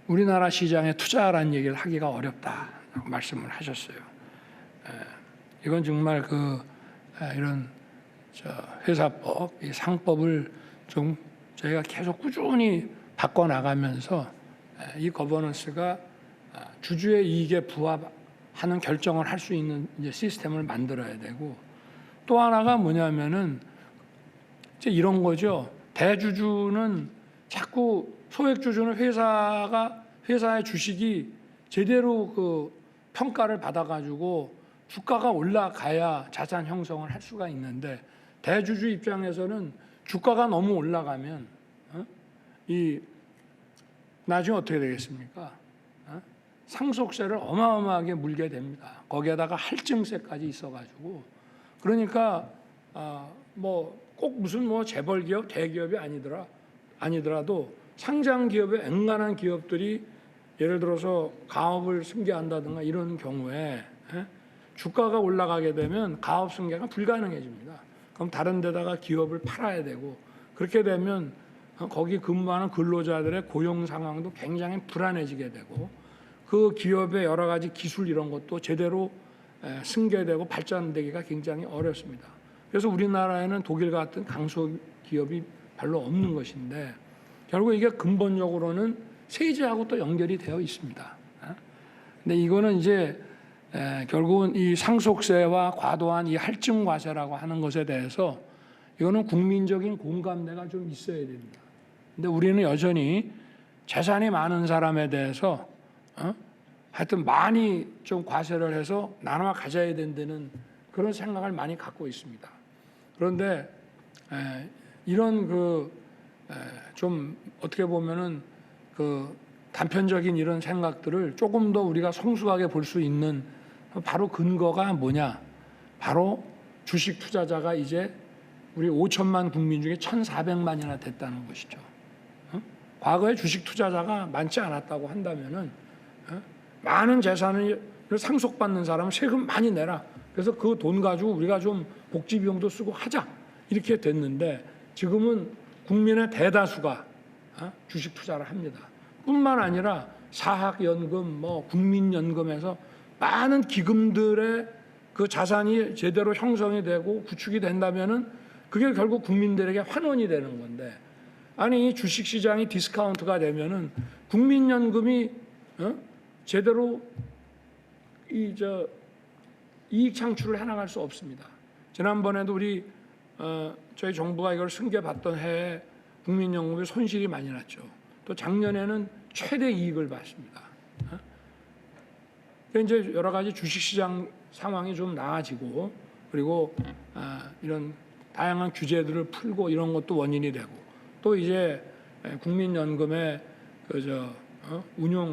우리나라 시장에 투자라는 얘기를 하기가 어렵다라고 말씀을 하셨어요. 이건 정말 이런 회사법, 이 상법을 좀 저희가 계속 꾸준히 바꿔나가면서 이 거버넌스가 주주의 이익에 부합하는 결정을 할 수 있는 이제 시스템을 만들어야 되고, 또 하나가 뭐냐면은 이제 이런 거죠. 대주주는 자꾸 소액주주는 회사의 주식이 제대로 평가를 받아가지고 주가가 올라가야 자산 형성을 할 수가 있는데, 대주주 입장에서는 주가가 너무 올라가면 나중에 어떻게 되겠습니까? 상속세를 어마어마하게 물게 됩니다. 거기에다가 할증세까지 있어가지고, 그러니까 꼭 무슨 재벌 기업, 대기업이 아니더라도 상장 기업의 엔간한 기업들이 예를 들어서 가업을 승계한다든가 이런 경우에 주가가 올라가게 되면 가업 승계가 불가능해집니다. 그럼 다른 데다가 기업을 팔아야 되고, 그렇게 되면 거기 근무하는 근로자들의 고용 상황도 굉장히 불안해지게 되고, 그 기업의 여러 가지 기술 이런 것도 제대로 승계되고 발전되기가 굉장히 어렵습니다. 그래서 우리나라에는 독일 같은 강소기업이 별로 없는 것인데, 결국 이게 근본적으로는 세제하고 또 연결이 되어 있습니다. 근데 이거는 이제 결국은 이 상속세와 과도한 이 할증과세라고 하는 것에 대해서 이거는 국민적인 공감대가 좀 있어야 됩니다. 근데 우리는 여전히 재산이 많은 사람에 대해서 하여튼 많이 좀 과세를 해서 나눠 가져야 된다는 그런 생각을 많이 갖고 있습니다. 그런데 이런 좀 어떻게 보면은 단편적인 이런 생각들을 조금 더 우리가 성숙하게 볼 수 있는 바로 근거가 뭐냐? 바로 주식 투자자가 이제 우리 5천만 국민 중에 1,400만이나 됐다는 것이죠. 과거에 주식 투자자가 많지 않았다고 한다면은 많은 재산을 상속받는 사람은 세금 많이 내라. 그래서 그 돈 가지고 우리가 좀 복지 비용도 쓰고 하자. 이렇게 됐는데, 지금은 국민의 대다수가 주식 투자를 합니다. 뿐만 아니라 사학연금, 국민연금에서 많은 기금들의 그 자산이 제대로 형성이 되고 구축이 된다면은 그게 결국 국민들에게 환원이 되는 건데, 아니 주식 시장이 디스카운트가 되면은 국민연금이 제대로 이익 창출을 해나갈 수 없습니다. 지난번에도 저희 정부가 이걸 승계받던 해에 국민연금에 손실이 많이 났죠. 또 작년에는 최대 이익을 봤습니다. 이제 여러 가지 주식시장 상황이 좀 나아지고, 그리고 이런 다양한 규제들을 풀고 이런 것도 원인이 되고, 또 이제 국민연금의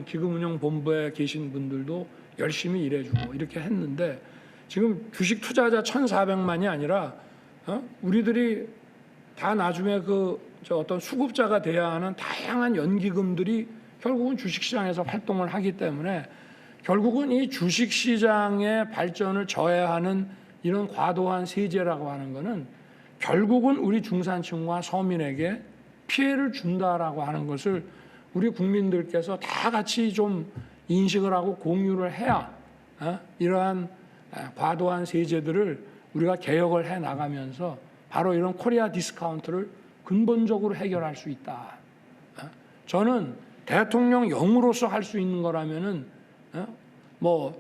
기금운용본부에 계신 분들도 열심히 일해주고 이렇게 했는데, 지금 주식 투자자 1,400만이 아니라 우리들이 다 나중에 어떤 수급자가 돼야 하는 다양한 연기금들이 결국은 주식시장에서 활동을 하기 때문에, 결국은 이 주식시장의 발전을 저해하는 이런 과도한 세제라고 하는 것은 결국은 우리 중산층과 서민에게 피해를 준다라고 하는 것을 우리 국민들께서 다 같이 좀 인식을 하고 공유를 해야 이러한 과도한 세제들을 우리가 개혁을 해 나가면서 바로 이런 코리아 디스카운트를 근본적으로 해결할 수 있다. 저는 대통령령으로서 할 수 있는 거라면은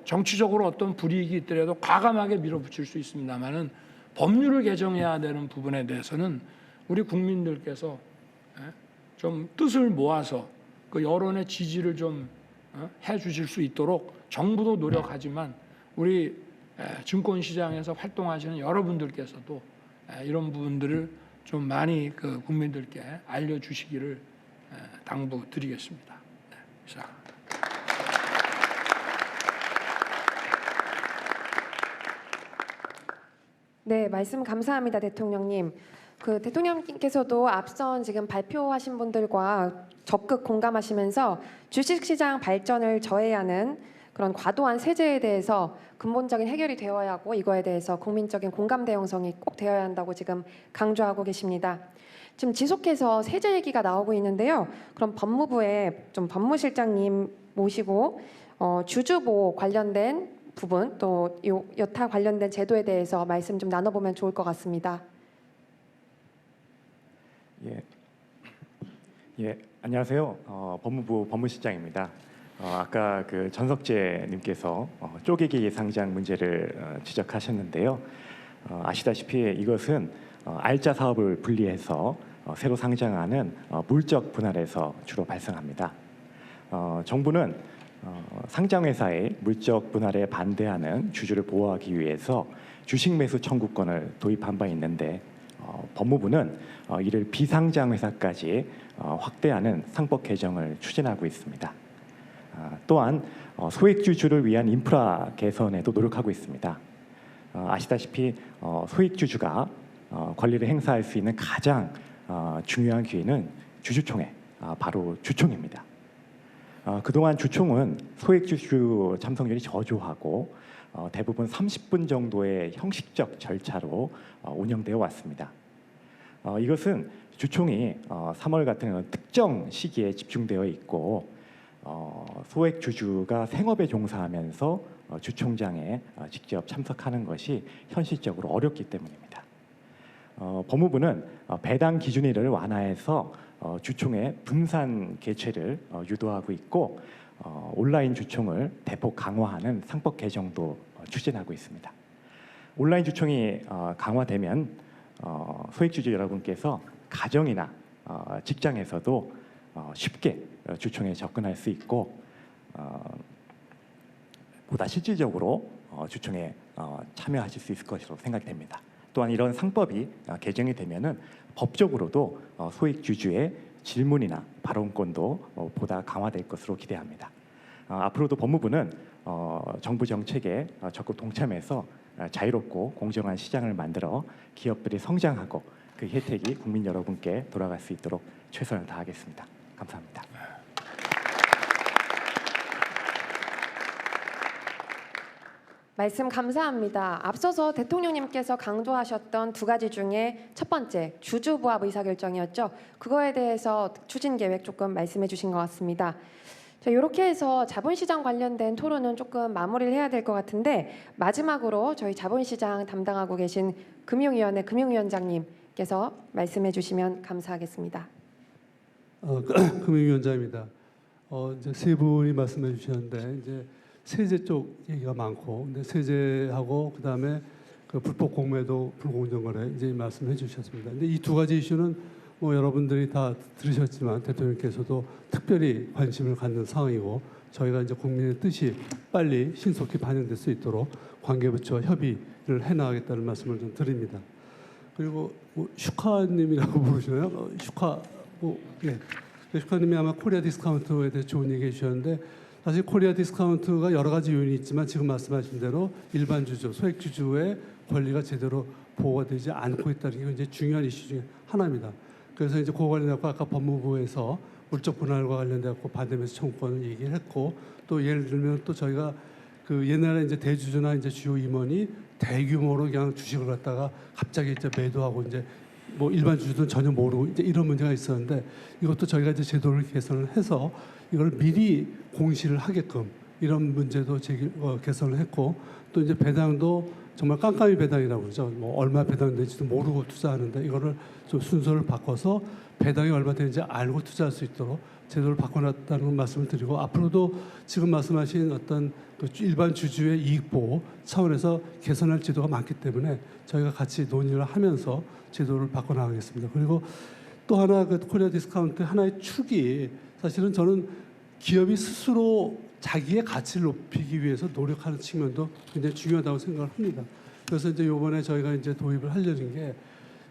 정치적으로 어떤 불이익이 있더라도 과감하게 밀어붙일 수 있습니다만은, 법률을 개정해야 되는 부분에 대해서는 우리 국민들께서 좀 뜻을 모아서 그 여론의 지지를 좀 해주실 수 있도록 정부도 노력하지만 우리 증권시장에서 활동하시는 여러분들께서도 이런 부분들을 좀 많이 국민들께 알려주시기를 당부드리겠습니다. 시작. 네, 말씀 감사합니다, 대통령님. 그 대통령님께서도 앞선 지금 발표하신 분들과 적극 공감하시면서 주식시장 발전을 저해하는 그런 과도한 세제에 대해서 근본적인 해결이 되어야 하고 이거에 대해서 국민적인 공감 대응성이 꼭 되어야 한다고 지금 강조하고 계십니다. 지금 지속해서 세제 얘기가 나오고 있는데요. 그럼 법무부에 좀 법무실장님 모시고 주주보호 관련된 부분 또 여타 관련된 제도에 대해서 말씀 좀 나눠보면 좋을 것 같습니다. 예, 안녕하세요. 법무부 법무실장입니다. 아까 그 전석재님께서 쪼개기 상장 문제를 지적하셨는데요. 아시다시피 이것은 알짜 사업을 분리해서 새로 상장하는 물적 분할에서 주로 발생합니다. 정부는 상장회사의 물적 분할에 반대하는 주주를 보호하기 위해서 주식 매수 청구권을 도입한 바 있는데 법무부는 이를 비상장 회사까지 확대하는 상법 개정을 추진하고 있습니다. 또한 소액주주를 위한 인프라 개선에도 노력하고 있습니다. 아시다시피 소액주주가 권리를 행사할 수 있는 가장 중요한 기회는 주주총회, 바로 주총입니다. 그동안 주총은 소액주주 참석률이 저조하고 대부분 30분 정도의 형식적 절차로 운영되어 왔습니다. 이것은 주총이 3월 같은 특정 시기에 집중되어 있고 소액주주가 생업에 종사하면서 주총장에 직접 참석하는 것이 현실적으로 어렵기 때문입니다. 법무부는 배당 기준일을 완화해서 주총의 분산 개최를 유도하고 있고 온라인 주총을 대폭 강화하는 상법 개정도 추진하고 있습니다. 온라인 주총이 강화되면 소액주주 여러분께서 가정이나 직장에서도 쉽게 주총에 접근할 수 있고 보다 실질적으로 주총에 참여하실 수 있을 것으로 생각됩니다. 또한 이런 상법이 개정이 되면은 법적으로도 소액주주의 질문이나 발언권도 보다 강화될 것으로 기대합니다. 앞으로도 법무부는 정부 정책에 적극 동참해서 자유롭고 공정한 시장을 만들어 기업들이 성장하고 그 혜택이 국민 여러분께 돌아갈 수 있도록 최선을 다하겠습니다. 감사합니다. 말씀 감사합니다. 앞서서 대통령님께서 강조하셨던 두 가지 중에 첫 번째 주주부합 의사결정이었죠. 그거에 대해서 추진 계획 조금 말씀해 주신 것 같습니다. 자, 이렇게 해서 자본시장 관련된 토론은 조금 마무리를 해야 될 것 같은데 마지막으로 저희 자본시장 담당하고 계신 금융위원회 금융위원장님께서 말씀해 주시면 감사하겠습니다. 금융위원장입니다. 이제 세 분이 말씀해 주셨는데 이제 세제 쪽 얘기가 많고, 근데 세제하고 그다음에 그 불법 공매도 불공정 거래 이제 말씀해 주셨습니다. 근데 이 두 가지 이슈는 뭐 여러분들이 다 들으셨지만 대통령께서도 특별히 관심을 갖는 상황이고 저희가 이제 국민의 뜻이 빨리 신속히 반영될 수 있도록 관계부처와 협의를 해나가겠다는 말씀을 좀 드립니다. 그리고 뭐 슈카님이라고 부르시나요? 슈카 예. 슈카님이 아마 코리아 디스카운트에 대해 좋은 얘기 해주셨는데 사실 코리아 디스카운트가 여러 가지 요인이 있지만 지금 말씀하신 대로 일반 주주, 소액 주주의 권리가 제대로 보호가 되지 않고 있다는 게 이제 중요한 이슈 중에 하나입니다. 그래서 이제 그거 관련해서 아까 법무부에서 물적 분할과 관련돼서 반대면서 청구권을 얘기를 했고 또 예를 들면 또 저희가 그 옛날에 이제 대주주나 이제 주요 임원이 대규모로 그냥 주식을 갖다가 갑자기 이제 매도하고 이제 뭐 일반 주주들은 전혀 모르고 이제 이런 문제가 있었는데 이것도 저희가 이제 제도를 개선을 해서 이걸 미리 공시를 하게끔 이런 문제도 개선을 했고 또 이제 배당도 정말 깜깜이 배당이라고 그러죠. 뭐 얼마 배당되지도 모르고 투자하는데 이거를 좀 순서를 바꿔서 배당이 얼마 되는지 알고 투자할 수 있도록 제도를 바꿔놨다는 말씀을 드리고 앞으로도 지금 말씀하신 어떤 그 일반 주주의 이익 보호 차원에서 개선할 제도가 많기 때문에 저희가 같이 논의를 하면서 제도를 바꿔나가겠습니다. 그리고 또 하나 그 코리아 디스카운트 하나의 축이 사실은 저는 기업이 스스로 자기의 가치를 높이기 위해서 노력하는 측면도 굉장히 중요하다고 생각을 합니다. 그래서 이제 이번에 저희가 이제 도입을 하려는 게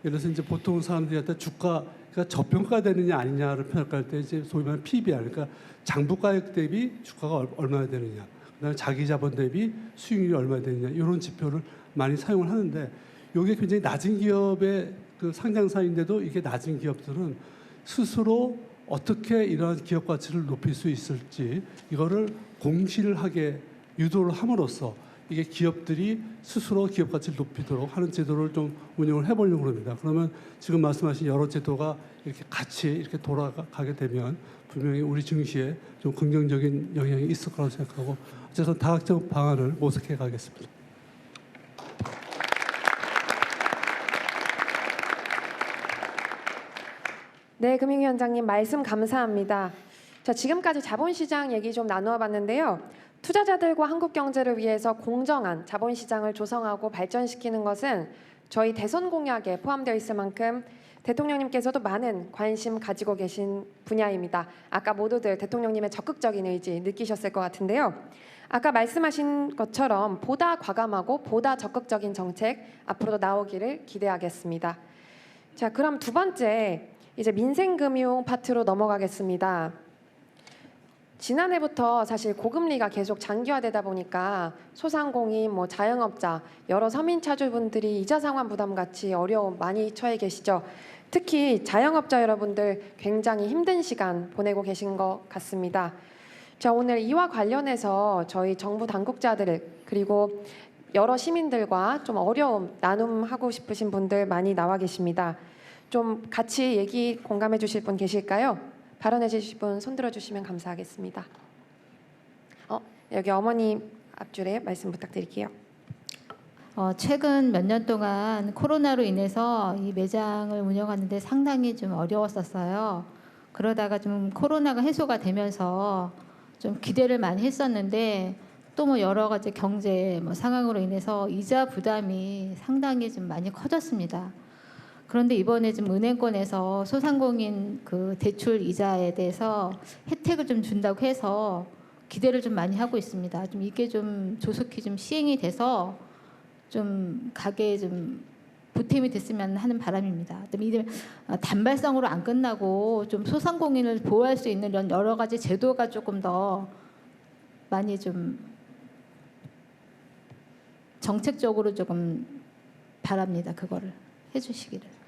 예를 들어서 이제 보통 사람들한테 주가가 저평가되느냐 아니냐를 평가할 때 이제 소위 말하는 PBR, 그러니까 장부가액 대비 주가가 얼마나 되느냐, 그다음에 자기 자본 대비 수익률이 얼마나 되느냐 이런 지표를 많이 사용을 하는데 이게 굉장히 낮은 기업의 그 상장사인데도 이게 낮은 기업들은 스스로 어떻게 이러한 기업 가치를 높일 수 있을지 이거를 공시를 하게 유도를 함으로써 이게 기업들이 스스로 기업 가치를 높이도록 하는 제도를 좀 운영을 해보려고 합니다. 그러면 지금 말씀하신 여러 제도가 이렇게 같이 이렇게 돌아가게 되면 분명히 우리 증시에 좀 긍정적인 영향이 있을 거라고 생각하고 어쨌든 다각적 방안을 모색해 가겠습니다. 네, 금융위원장님 말씀 감사합니다. 자, 지금까지 자본시장 얘기 좀 나누어 봤는데요. 투자자들과 한국 경제를 위해서 공정한 자본시장을 조성하고 발전시키는 것은 저희 대선 공약에 포함되어 있을 만큼 대통령님께서도 많은 관심 가지고 계신 분야입니다. 아까 모두들 대통령님의 적극적인 의지 느끼셨을 것 같은데요. 아까 말씀하신 것처럼 보다 과감하고 보다 적극적인 정책 앞으로도 나오기를 기대하겠습니다. 자, 그럼 두 번째 이제 민생금융 파트로 넘어가겠습니다. 지난해부터 사실 고금리가 계속 장기화되다 보니까 소상공인, 자영업자, 여러 서민차주분들이 이자 상환 부담 같이 어려움 많이 처해 계시죠. 특히 자영업자 여러분들 굉장히 힘든 시간 보내고 계신 것 같습니다. 자, 오늘 이와 관련해서 저희 정부 당국자들 그리고 여러 시민들과 좀 어려움 나눔하고 싶으신 분들 많이 나와 계십니다. 좀 같이 얘기 공감해 주실 분 계실까요? 발언해 주실 분 손들어 주시면 감사하겠습니다. 여기 어머님 앞줄에 말씀 부탁드릴게요. 최근 몇 년 동안 코로나로 인해서 이 매장을 운영하는데 상당히 좀 어려웠었어요. 그러다가 좀 코로나가 해소가 되면서 좀 기대를 많이 했었는데 또 여러 가지 경제 상황으로 인해서 이자 부담이 상당히 좀 많이 커졌습니다. 그런데 이번에 좀 은행권에서 소상공인 그 대출 이자에 대해서 혜택을 좀 준다고 해서 기대를 좀 많이 하고 있습니다. 좀 이게 좀 조속히 좀 시행이 돼서 좀 가게에 좀 보탬이 됐으면 하는 바람입니다. 이제 단발성으로 안 끝나고 좀 소상공인을 보호할 수 있는 이런 여러 가지 제도가 조금 더 많이 좀 정책적으로 조금 바랍니다. 그거를 해주시기를.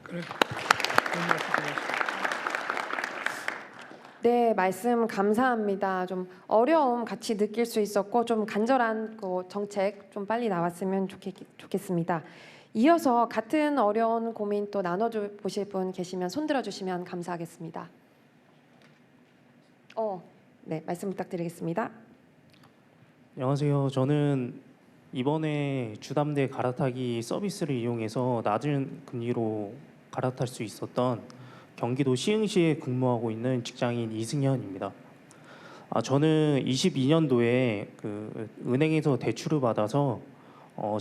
그래. 네, 말씀 감사합니다. 좀 어려움 같이 느낄 수 있었고 좀 간절한 그 정책 좀 빨리 나왔으면 좋겠습니다. 이어서 같은 어려운 고민 또 나눠보실 분 계시면 손들어 주시면 감사하겠습니다. 네, 말씀 부탁드리겠습니다. 안녕하세요. 저는 이번에 주담대 갈아타기 서비스를 이용해서 낮은 금리로 갈아탈 수 있었던 경기도 시흥시에 근무하고 있는 직장인 이승현입니다. 저는 22년도에 그 은행에서 대출을 받아서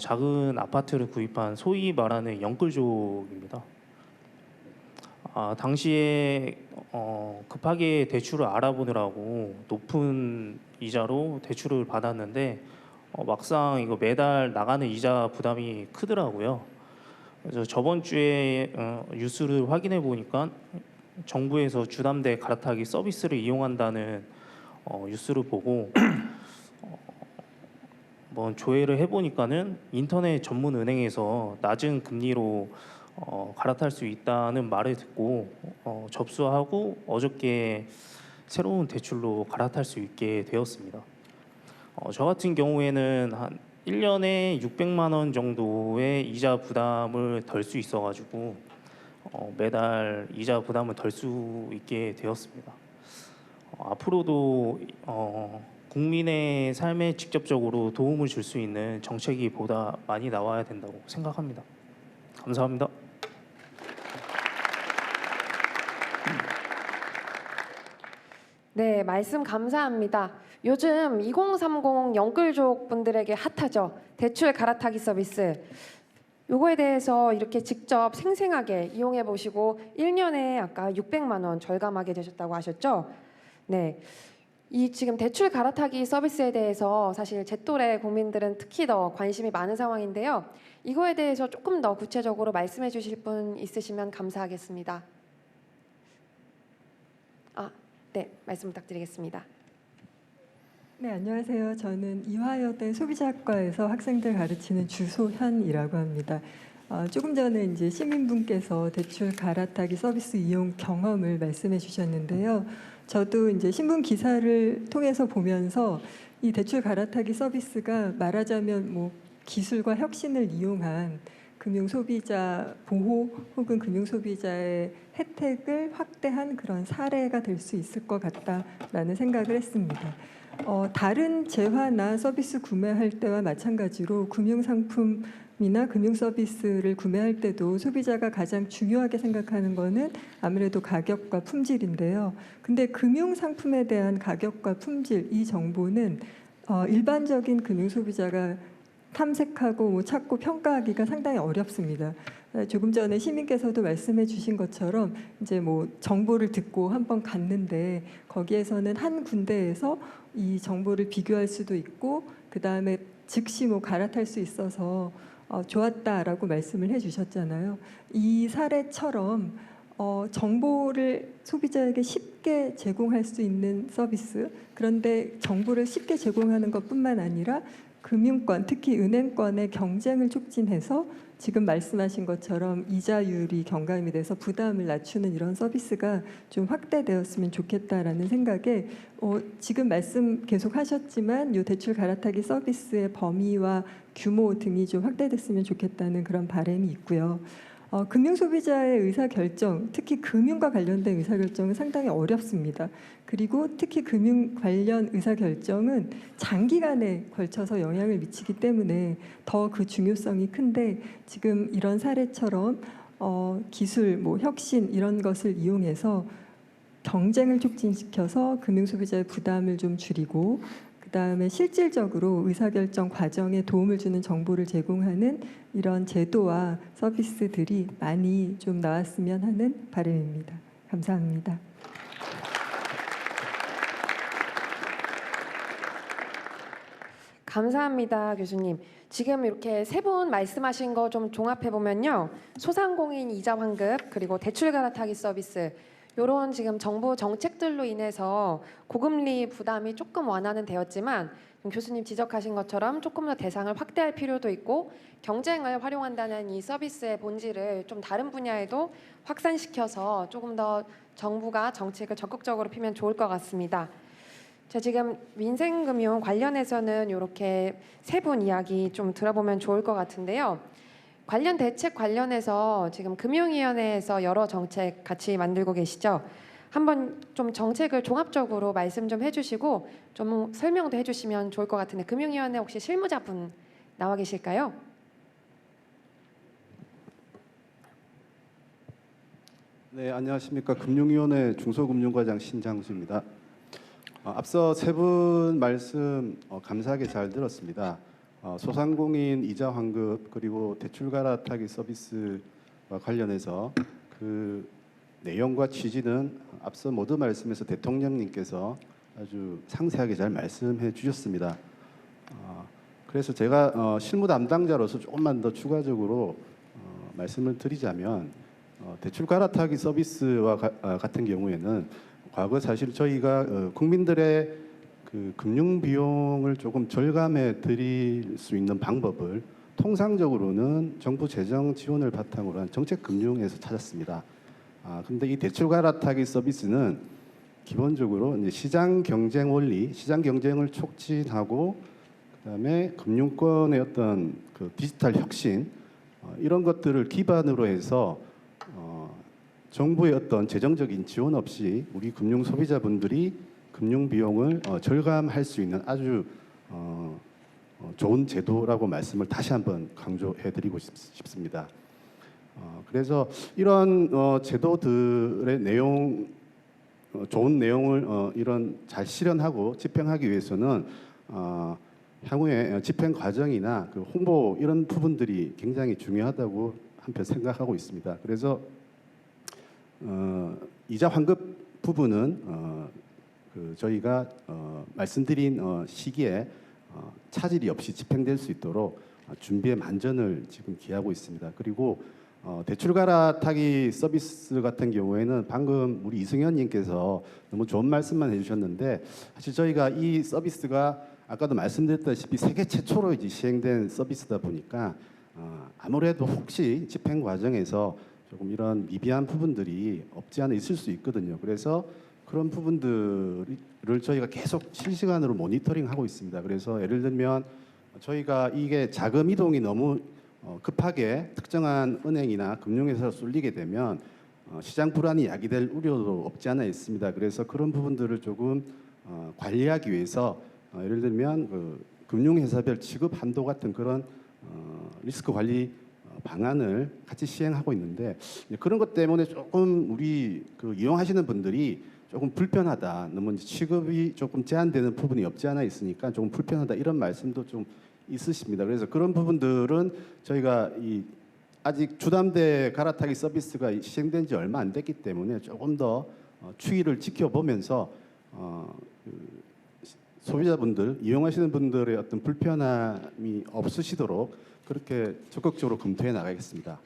작은 아파트를 구입한 소위 말하는 영끌족입니다. 당시에 급하게 대출을 알아보느라고 높은 이자로 대출을 받았는데 막상 이거 매달 나가는 이자 부담이 크더라고요. 그래서 저번 주에 뉴스를 확인해 보니까 정부에서 주담대 갈아타기 서비스를 이용한다는 뉴스를 보고 한번 조회를 해보니까는 인터넷 전문 은행에서 낮은 금리로 갈아탈 수 있다는 말을 듣고 접수하고 어저께 새로운 대출로 갈아탈 수 있게 되었습니다. 저 같은 경우에는 한 1년에 600만 원 정도의 이자 부담을 덜 수 있어가지고 매달 이자 부담을 덜 수 있게 되었습니다. 앞으로도 국민의 삶에 직접적으로 도움을 줄 수 있는 정책이 보다 많이 나와야 된다고 생각합니다. 감사합니다. 네, 말씀 감사합니다. 요즘 2030 영끌족 분들에게 핫하죠. 대출 갈아타기 서비스. 요거에 대해서 이렇게 직접 생생하게 이용해 보시고 1년에 아까 600만 원 절감하게 되셨다고 하셨죠? 네. 이 지금 대출 갈아타기 서비스에 대해서 사실 제 또래 국민들은 특히 더 관심이 많은 상황인데요. 이거에 대해서 조금 더 구체적으로 말씀해 주실 분 있으시면 감사하겠습니다. 네, 말씀 부탁드리겠습니다. 네, 안녕하세요. 저는 이화여대 소비자학과에서 학생들 가르치는 주소현이라고 합니다. 조금 전에 이제 시민분께서 대출 갈아타기 서비스 이용 경험을 말씀해 주셨는데요. 저도 이제 신문 기사를 통해서 보면서 이 대출 갈아타기 서비스가 말하자면 뭐 기술과 혁신을 이용한 금융 소비자 보호 혹은 금융 소비자의 혜택을 확대한 그런 사례가 될 수 있을 것 같다라는 생각을 했습니다. 다른 재화나 서비스 구매할 때와 마찬가지로 금융 상품이나 금융 서비스를 구매할 때도 소비자가 가장 중요하게 생각하는 것은 아무래도 가격과 품질인데요. 근데 금융 상품에 대한 가격과 품질 이 정보는 일반적인 금융 소비자가 탐색하고 찾고 평가하기가 상당히 어렵습니다. 조금 전에 시민께서도 말씀해 주신 것처럼 이제 뭐 정보를 듣고 한번 갔는데 거기에서는 한 군데에서 이 정보를 비교할 수도 있고 그 다음에 즉시 뭐 갈아탈 수 있어서 좋았다라고 말씀을 해주셨잖아요. 이 사례처럼 정보를 소비자에게 쉽게 제공할 수 있는 서비스, 그런데 정보를 쉽게 제공하는 것뿐만 아니라 금융권, 특히 은행권의 경쟁을 촉진해서 지금 말씀하신 것처럼 이자율이 경감이 돼서 부담을 낮추는 이런 서비스가 좀 확대되었으면 좋겠다라는 생각에 지금 말씀 계속 하셨지만 이 대출 갈아타기 서비스의 범위와 규모 등이 좀 확대됐으면 좋겠다는 그런 바람이 있고요. 금융 소비자의 의사결정, 특히 금융과 관련된 의사결정은 상당히 어렵습니다. 그리고 특히 금융 관련 의사결정은 장기간에 걸쳐서 영향을 미치기 때문에 더 그 중요성이 큰데 지금 이런 사례처럼 기술, 뭐 혁신 이런 것을 이용해서 경쟁을 촉진시켜서 금융 소비자의 부담을 좀 줄이고 그다음에 실질적으로 의사결정 과정에 도움을 주는 정보를 제공하는 이런 제도와 서비스들이 많이 좀 나왔으면 하는 바람입니다. 감사합니다. 감사합니다, 교수님. 지금 이렇게 세 분 말씀하신 거 좀 종합해 보면요, 소상공인 이자 환급 그리고 대출 갈아타기 서비스 이런 지금 정부 정책들로 인해서 고금리 부담이 조금 완화는 되었지만 교수님 지적하신 것처럼 조금 더 대상을 확대할 필요도 있고 경쟁을 활용한다는 이 서비스의 본질을 좀 다른 분야에도 확산시켜서 조금 더 정부가 정책을 적극적으로 피면 좋을 것 같습니다. 자, 지금 민생금융 관련해서는 이렇게 세 분 이야기 좀 들어보면 좋을 것 같은데요. 관련 대책 관련해서 지금 금융위원회에서 여러 정책 같이 만들고 계시죠? 한번 좀 정책을 종합적으로 말씀 좀 해주시고 좀 설명도 해주시면 좋을 것 같은데 금융위원회 혹시 실무자분 나와 계실까요? 네, 안녕하십니까. 금융위원회 중소금융과장 신장수입니다. 앞서 세 분 말씀 감사하게 잘 들었습니다. 소상공인 이자 환급 그리고 대출 갈아타기 서비스와 관련해서 그 내용과 취지는 앞서 모두 말씀에서 대통령님께서 아주 상세하게 잘 말씀해 주셨습니다. 그래서 제가 실무 담당자로서 조금만 더 추가적으로 말씀을 드리자면 대출 갈아타기 서비스와 같은 경우에는 과거 사실 저희가 국민들의 그 금융 비용을 조금 절감해 드릴 수 있는 방법을 통상적으로는 정부 재정 지원을 바탕으로 한 정책 금융에서 찾았습니다. 근데 이 대출 갈아타기 서비스는 기본적으로 이제 시장 경쟁 원리, 시장 경쟁을 촉진하고 그다음에 금융권의 어떤 그 디지털 혁신 이런 것들을 기반으로 해서 정부의 어떤 재정적인 지원 없이 우리 금융 소비자분들이 금융 비용을 절감할 수 있는 아주 좋은 제도라고 말씀을 다시 한번 강조해드리고 싶습니다. 그래서 이런 제도들의 내용, 좋은 내용을 이런 잘 실현하고 집행하기 위해서는 향후에 집행 과정이나 그 홍보 이런 부분들이 굉장히 중요하다고 한편 생각하고 있습니다. 그래서 이자 환급 부분은 저희가 말씀드린 시기에 차질이 없이 집행될 수 있도록 준비에 만전을 지금 기하고 있습니다. 그리고 대출 갈아타기 서비스 같은 경우에는 방금 우리 이승현님께서 너무 좋은 말씀만 해주셨는데, 사실 저희가 이 서비스가 아까도 말씀드렸다시피 세계 최초로 이제 시행된 서비스다 보니까 아무래도 혹시 집행 과정에서 조금 이런 미비한 부분들이 없지 않아 있을 수 있거든요. 그래서 그런 부분들을 저희가 계속 실시간으로 모니터링하고 있습니다. 그래서 예를 들면 저희가 이게 자금 이동이 너무 급하게 특정한 은행이나 금융회사로 쏠리게 되면 시장 불안이 야기될 우려도 없지 않아 있습니다. 그래서 그런 부분들을 조금 관리하기 위해서 예를 들면 금융회사별 지급 한도 같은 그런 리스크 관리 방안을 같이 시행하고 있는데, 그런 것 때문에 조금 우리 이용하시는 분들이 조금 불편하다, 너무 취급이 조금 제한되는 부분이 없지 않아 있으니까 조금 불편하다 이런 말씀도 좀 있으십니다. 그래서 그런 부분들은 저희가 아직 주담대 갈아타기 서비스가 시행된 지 얼마 안 됐기 때문에 조금 더 추이를 지켜보면서 소비자분들, 이용하시는 분들의 어떤 불편함이 없으시도록 그렇게 적극적으로 검토해 나가겠습니다.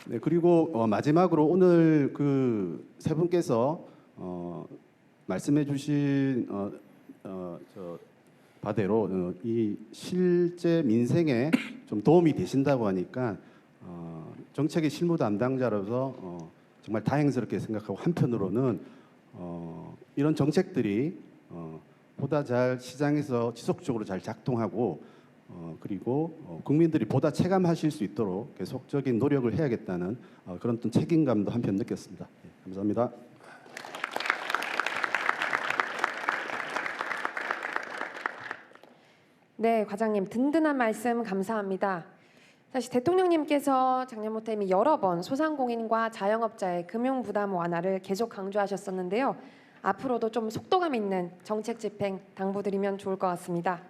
네, 그리고 마지막으로 오늘 세 분께서 말씀해주신 바대로 이 실제 민생에 좀 도움이 되신다고 하니까 정책의 실무 담당자로서 정말 다행스럽게 생각하고, 한편으로는 이런 정책들이 보다 잘 시장에서 지속적으로 잘 작동하고 그리고 국민들이 보다 체감하실 수 있도록 계속적인 노력을 해야겠다는 그런 어떤 책임감도 한편 느꼈습니다. 네, 감사합니다. 네, 과장님 든든한 말씀 감사합니다. 사실 대통령님께서 작년부터 이미 여러 번 소상공인과 자영업자의 금융 부담 완화를 계속 강조하셨었는데요. 앞으로도 좀 속도감 있는 정책 집행 당부드리면 좋을 것 같습니다.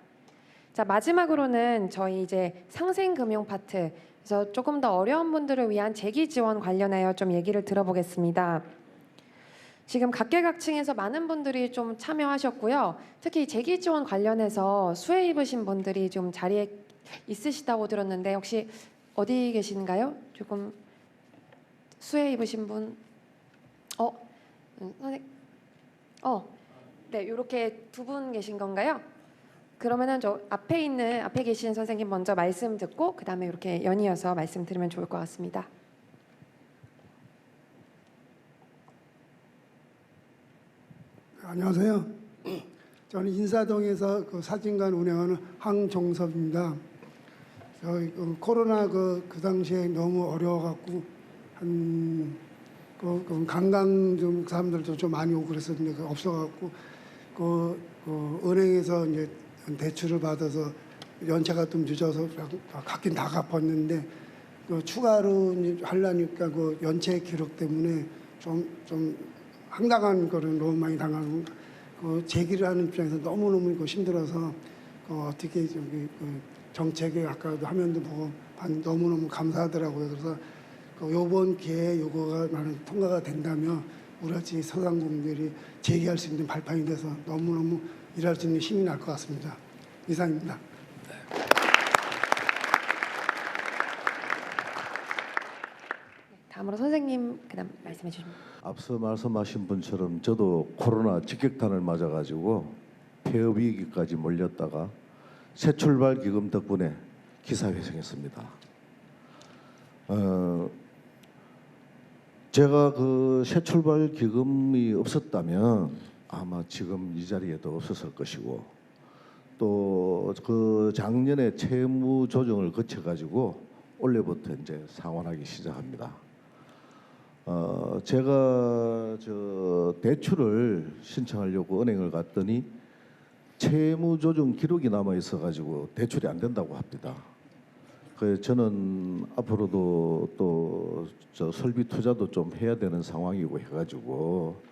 자, 마지막으로는 저희 이제 상생금융 파트에서 조금 더 어려운 분들을 위한 재기 지원 관련하여 좀 얘기를 들어보겠습니다. 지금 각계각층에서 많은 분들이 좀 참여하셨고요. 특히 재기 지원 관련해서 수혜 입으신 분들이 좀 자리에 있으시다고 들었는데 혹시 어디 계신가요? 조금 수혜 입으신 분? 네, 이렇게 두 분 계신 건가요? 그러면은 저 앞에 계신 선생님 먼저 말씀 듣고 그 다음에 이렇게 연이어서 말씀 드리면 좋을 것 같습니다. 안녕하세요. 저는 인사동에서 사진관 운영하는 황종섭입니다. 저희 코로나 그 당시에 너무 어려워갖고 관광 좀 사람들도 좀 많이 오고 그랬었는데 없어갖고 은행에서 이제 대출을 받아서 연체가 좀 늦어서 갚긴 다 갚았는데 추가로 하려니까 연체 기록 때문에 좀 황당한 거를 너무 많이 당하고 제기를 하는 입장에서 너무너무 힘들어서 어떻게 정책에 아까도 화면도 보고 너무너무 감사하더라고요. 그래서 이번 기회에 요거가 만약 통과가 된다면 우리 같이 소상공인들이 제기할 수 있는 발판이 돼서 너무너무 일할 수 있는 힘이 날 것 같습니다. 이상입니다. 다음으로 선생님 그다음 말씀해 주시면. 앞서 말씀하신 분처럼 저도 코로나 직격탄을 맞아가지고 폐업 위기까지 몰렸다가 새출발 기금 덕분에 기사회생했습니다. 제가 새출발 기금이 없었다면 아마 지금 이 자리에도 없었을 것이고, 또 작년에 채무 조정을 거쳐가지고 올해부터 이제 상환하기 시작합니다. 제가 대출을 신청하려고 은행을 갔더니 채무 조정 기록이 남아 있어가지고 대출이 안 된다고 합니다. 그래서 저는 앞으로도 또 설비 투자도 좀 해야 되는 상황이고 해가지고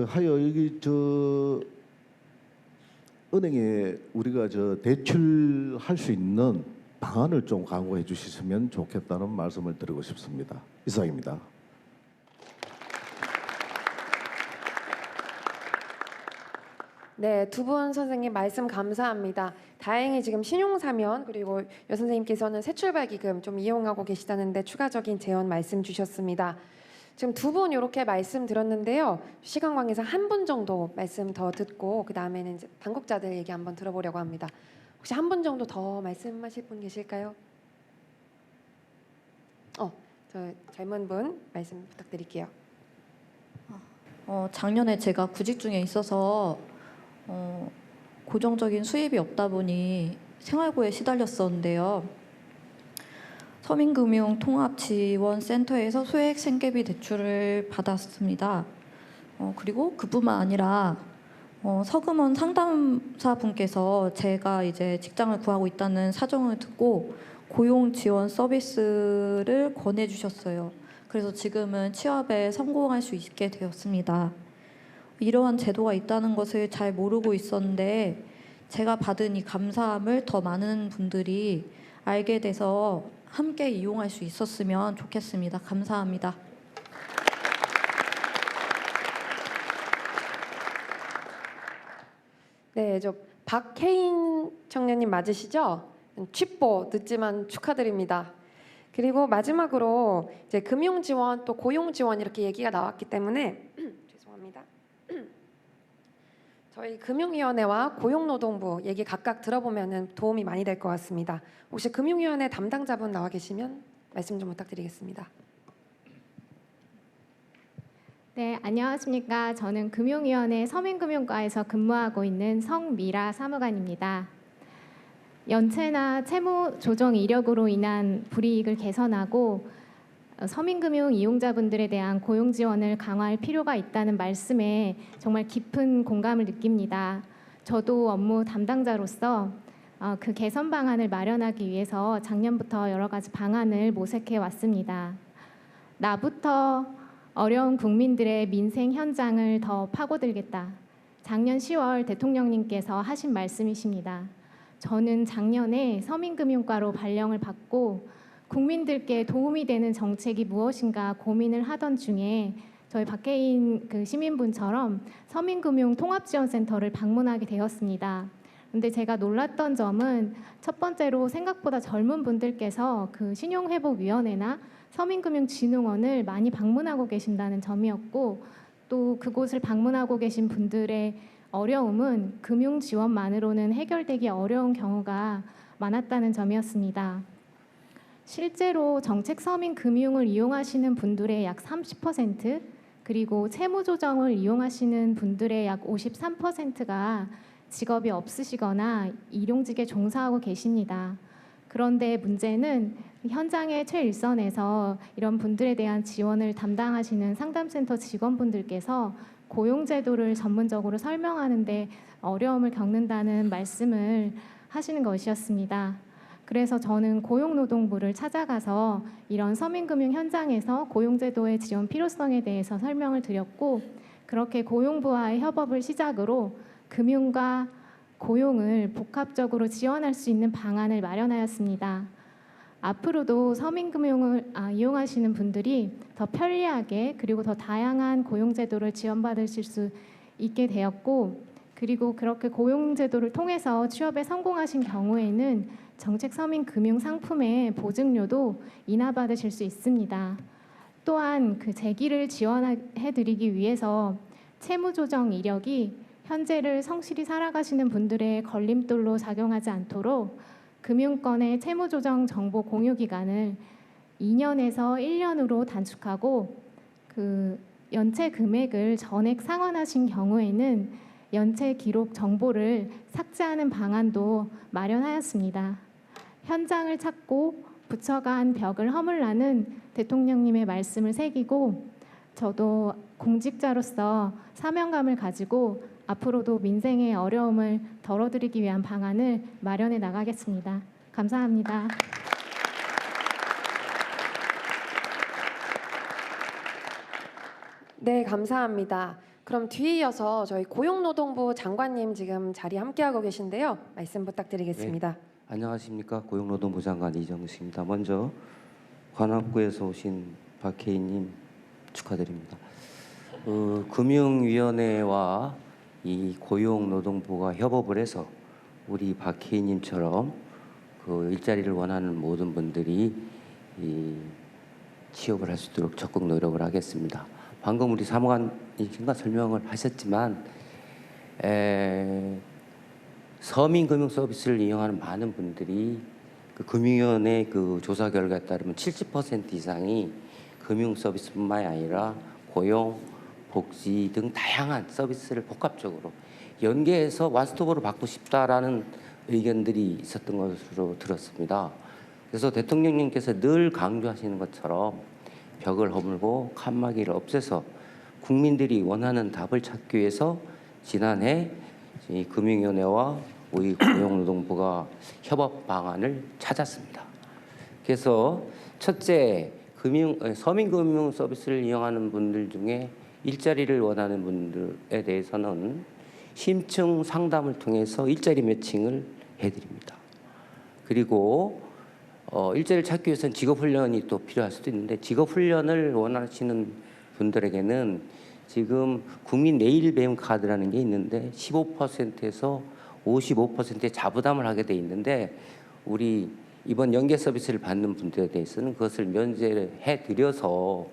하여 여기 은행에 우리가 대출할 수 있는 방안을 좀 강구해 주셨으면 좋겠다는 말씀을 드리고 싶습니다. 이상입니다. 네, 두 분 선생님 말씀 감사합니다. 다행히 지금 신용사면 그리고 여 선생님께서는 새출발기금 좀 이용하고 계시다는데 추가적인 제언 말씀 주셨습니다. 지금 두 분 이렇게 말씀 들었는데요. 시간 관계상 한 분 정도 말씀 더 듣고 그 다음에는 이제 당국자들 얘기 한번 들어보려고 합니다. 혹시 한 분 정도 더 말씀하실 분 계실까요? 저 젊은 분 말씀 부탁드릴게요. 작년에 제가 구직 중에 있어서 고정적인 수입이 없다 보니 생활고에 시달렸었는데요. 서민금융통합지원센터에서 소액 생계비 대출을 받았습니다. 그리고 그뿐만 아니라 서금원 상담사분께서 제가 이제 직장을 구하고 있다는 사정을 듣고 고용 지원 서비스를 권해주셨어요. 그래서 지금은 취업에 성공할 수 있게 되었습니다. 이러한 제도가 있다는 것을 잘 모르고 있었는데 제가 받은 이 감사함을 더 많은 분들이 알게 돼서 함께 이용할 수 있었으면 좋겠습니다. 감사합니다. 네, 저 박혜인 청년님 맞으시죠? 취뽀 늦지만 축하드립니다. 그리고 마지막으로 이제 금융지원 또 고용지원 이렇게 얘기가 나왔기 때문에 죄송합니다. 저희 금융위원회와 고용노동부 얘기 각각 들어보면 도움이 많이 될 것 같습니다. 혹시 금융위원회 담당자분 나와 계시면 말씀 좀 부탁드리겠습니다. 네, 안녕하십니까. 저는 금융위원회 서민금융과에서 근무하고 있는 성미라 사무관입니다. 연체나 채무 조정 이력으로 인한 불이익을 개선하고 서민금융 이용자분들에 대한 고용 지원을 강화할 필요가 있다는 말씀에 정말 깊은 공감을 느낍니다. 저도 업무 담당자로서 그 개선 방안을 마련하기 위해서 작년부터 여러 가지 방안을 모색해 왔습니다. 나부터 어려운 국민들의 민생 현장을 더 파고들겠다. 작년 10월 대통령님께서 하신 말씀이십니다. 저는 작년에 서민금융과로 발령을 받고 국민들께 도움이 되는 정책이 무엇인가 고민을 하던 중에 저희 박혜인 그 시민분처럼 서민금융통합지원센터를 방문하게 되었습니다. 근데 제가 놀랐던 점은 첫 번째로 생각보다 젊은 분들께서 그 신용회복위원회나 서민금융진흥원을 많이 방문하고 계신다는 점이었고 또 그곳을 방문하고 계신 분들의 어려움은 금융 지원만으로는 해결되기 어려운 경우가 많았다는 점이었습니다. 실제로 정책 서민 금융을 이용하시는 분들의 약 30% 그리고 채무 조정을 이용하시는 분들의 약 53%가 직업이 없으시거나 일용직에 종사하고 계십니다. 그런데 문제는 현장의 최일선에서 이런 분들에 대한 지원을 담당하시는 상담센터 직원분들께서 고용제도를 전문적으로 설명하는데 어려움을 겪는다는 말씀을 하시는 것이었습니다. 그래서 저는 고용노동부를 찾아가서 이런 서민금융 현장에서 고용제도의 지원 필요성에 대해서 설명을 드렸고 그렇게 고용부와의 협업을 시작으로 금융과 고용을 복합적으로 지원할 수 있는 방안을 마련하였습니다. 앞으로도 서민금융을 이용하시는 분들이 더 편리하게 그리고 더 다양한 고용제도를 지원받으실 수 있게 되었고 그리고 그렇게 고용제도를 통해서 취업에 성공하신 경우에는 정책 서민금융 상품의 보증료도 인하받으실 수 있습니다. 또한 그 재기를 지원해드리기 위해서 채무조정 이력이 현재를 성실히 살아가시는 분들의 걸림돌로 작용하지 않도록 금융권의 채무조정 정보 공유 기간을 2년에서 1년으로 단축하고 그 연체 금액을 전액 상환하신 경우에는 연체 기록 정보를 삭제하는 방안도 마련하였습니다. 현장을 찾고 부처가 한 벽을 허물라는 대통령님의 말씀을 새기고 저도 공직자로서 사명감을 가지고 앞으로도 민생의 어려움을 덜어드리기 위한 방안을 마련해 나가겠습니다. 감사합니다. 네, 감사합니다. 그럼 뒤에 이어서 저희 고용노동부 장관님 지금 자리 함께하고 계신데요. 말씀 부탁드리겠습니다. 네, 안녕하십니까. 고용노동부 장관 이정식입니다. 먼저 관악구에서 오신 박혜인님 축하드립니다. 금융위원회와 이 고용노동부가 협업을 해서 우리 박혜인님처럼 그 일자리를 원하는 모든 분들이 이 취업을 할 수 있도록 적극 노력을 하겠습니다. 방금 우리 사무관님께서 설명을 하셨지만 서민금융 서비스를 이용하는 많은 분들이 그 금융위원회 그 조사 결과에 따르면 70% 이상이 금융 서비스뿐만이 아니라 고용, 복지 등 다양한 서비스를 복합적으로 연계해서 완스톱으로 받고 싶다라는 의견들이 있었던 것으로 들었습니다. 그래서 대통령님께서 늘 강조하시는 것처럼 벽을 허물고 칸막이를 없애서 국민들이 원하는 답을 찾기 위해서 지난해 이 금융위원회와 우리 고용노동부가 협업 방안을 찾았습니다. 그래서 첫째, 서민금융 서비스를 이용하는 분들 중에 일자리를 원하는 분들에 대해서는 심층 상담을 통해서 일자리 매칭을 해드립니다. 그리고 일자리를 찾기 위해서는 직업훈련이 또 필요할 수도 있는데 직업훈련을 원하시는 분들에게는 지금 국민 내일 배움 카드라는 게 있는데 15%에서 55%의 자부담을 하게 돼 있는데 우리 이번 연계 서비스를 받는 분들에 대해서는 그것을 면제해 드려서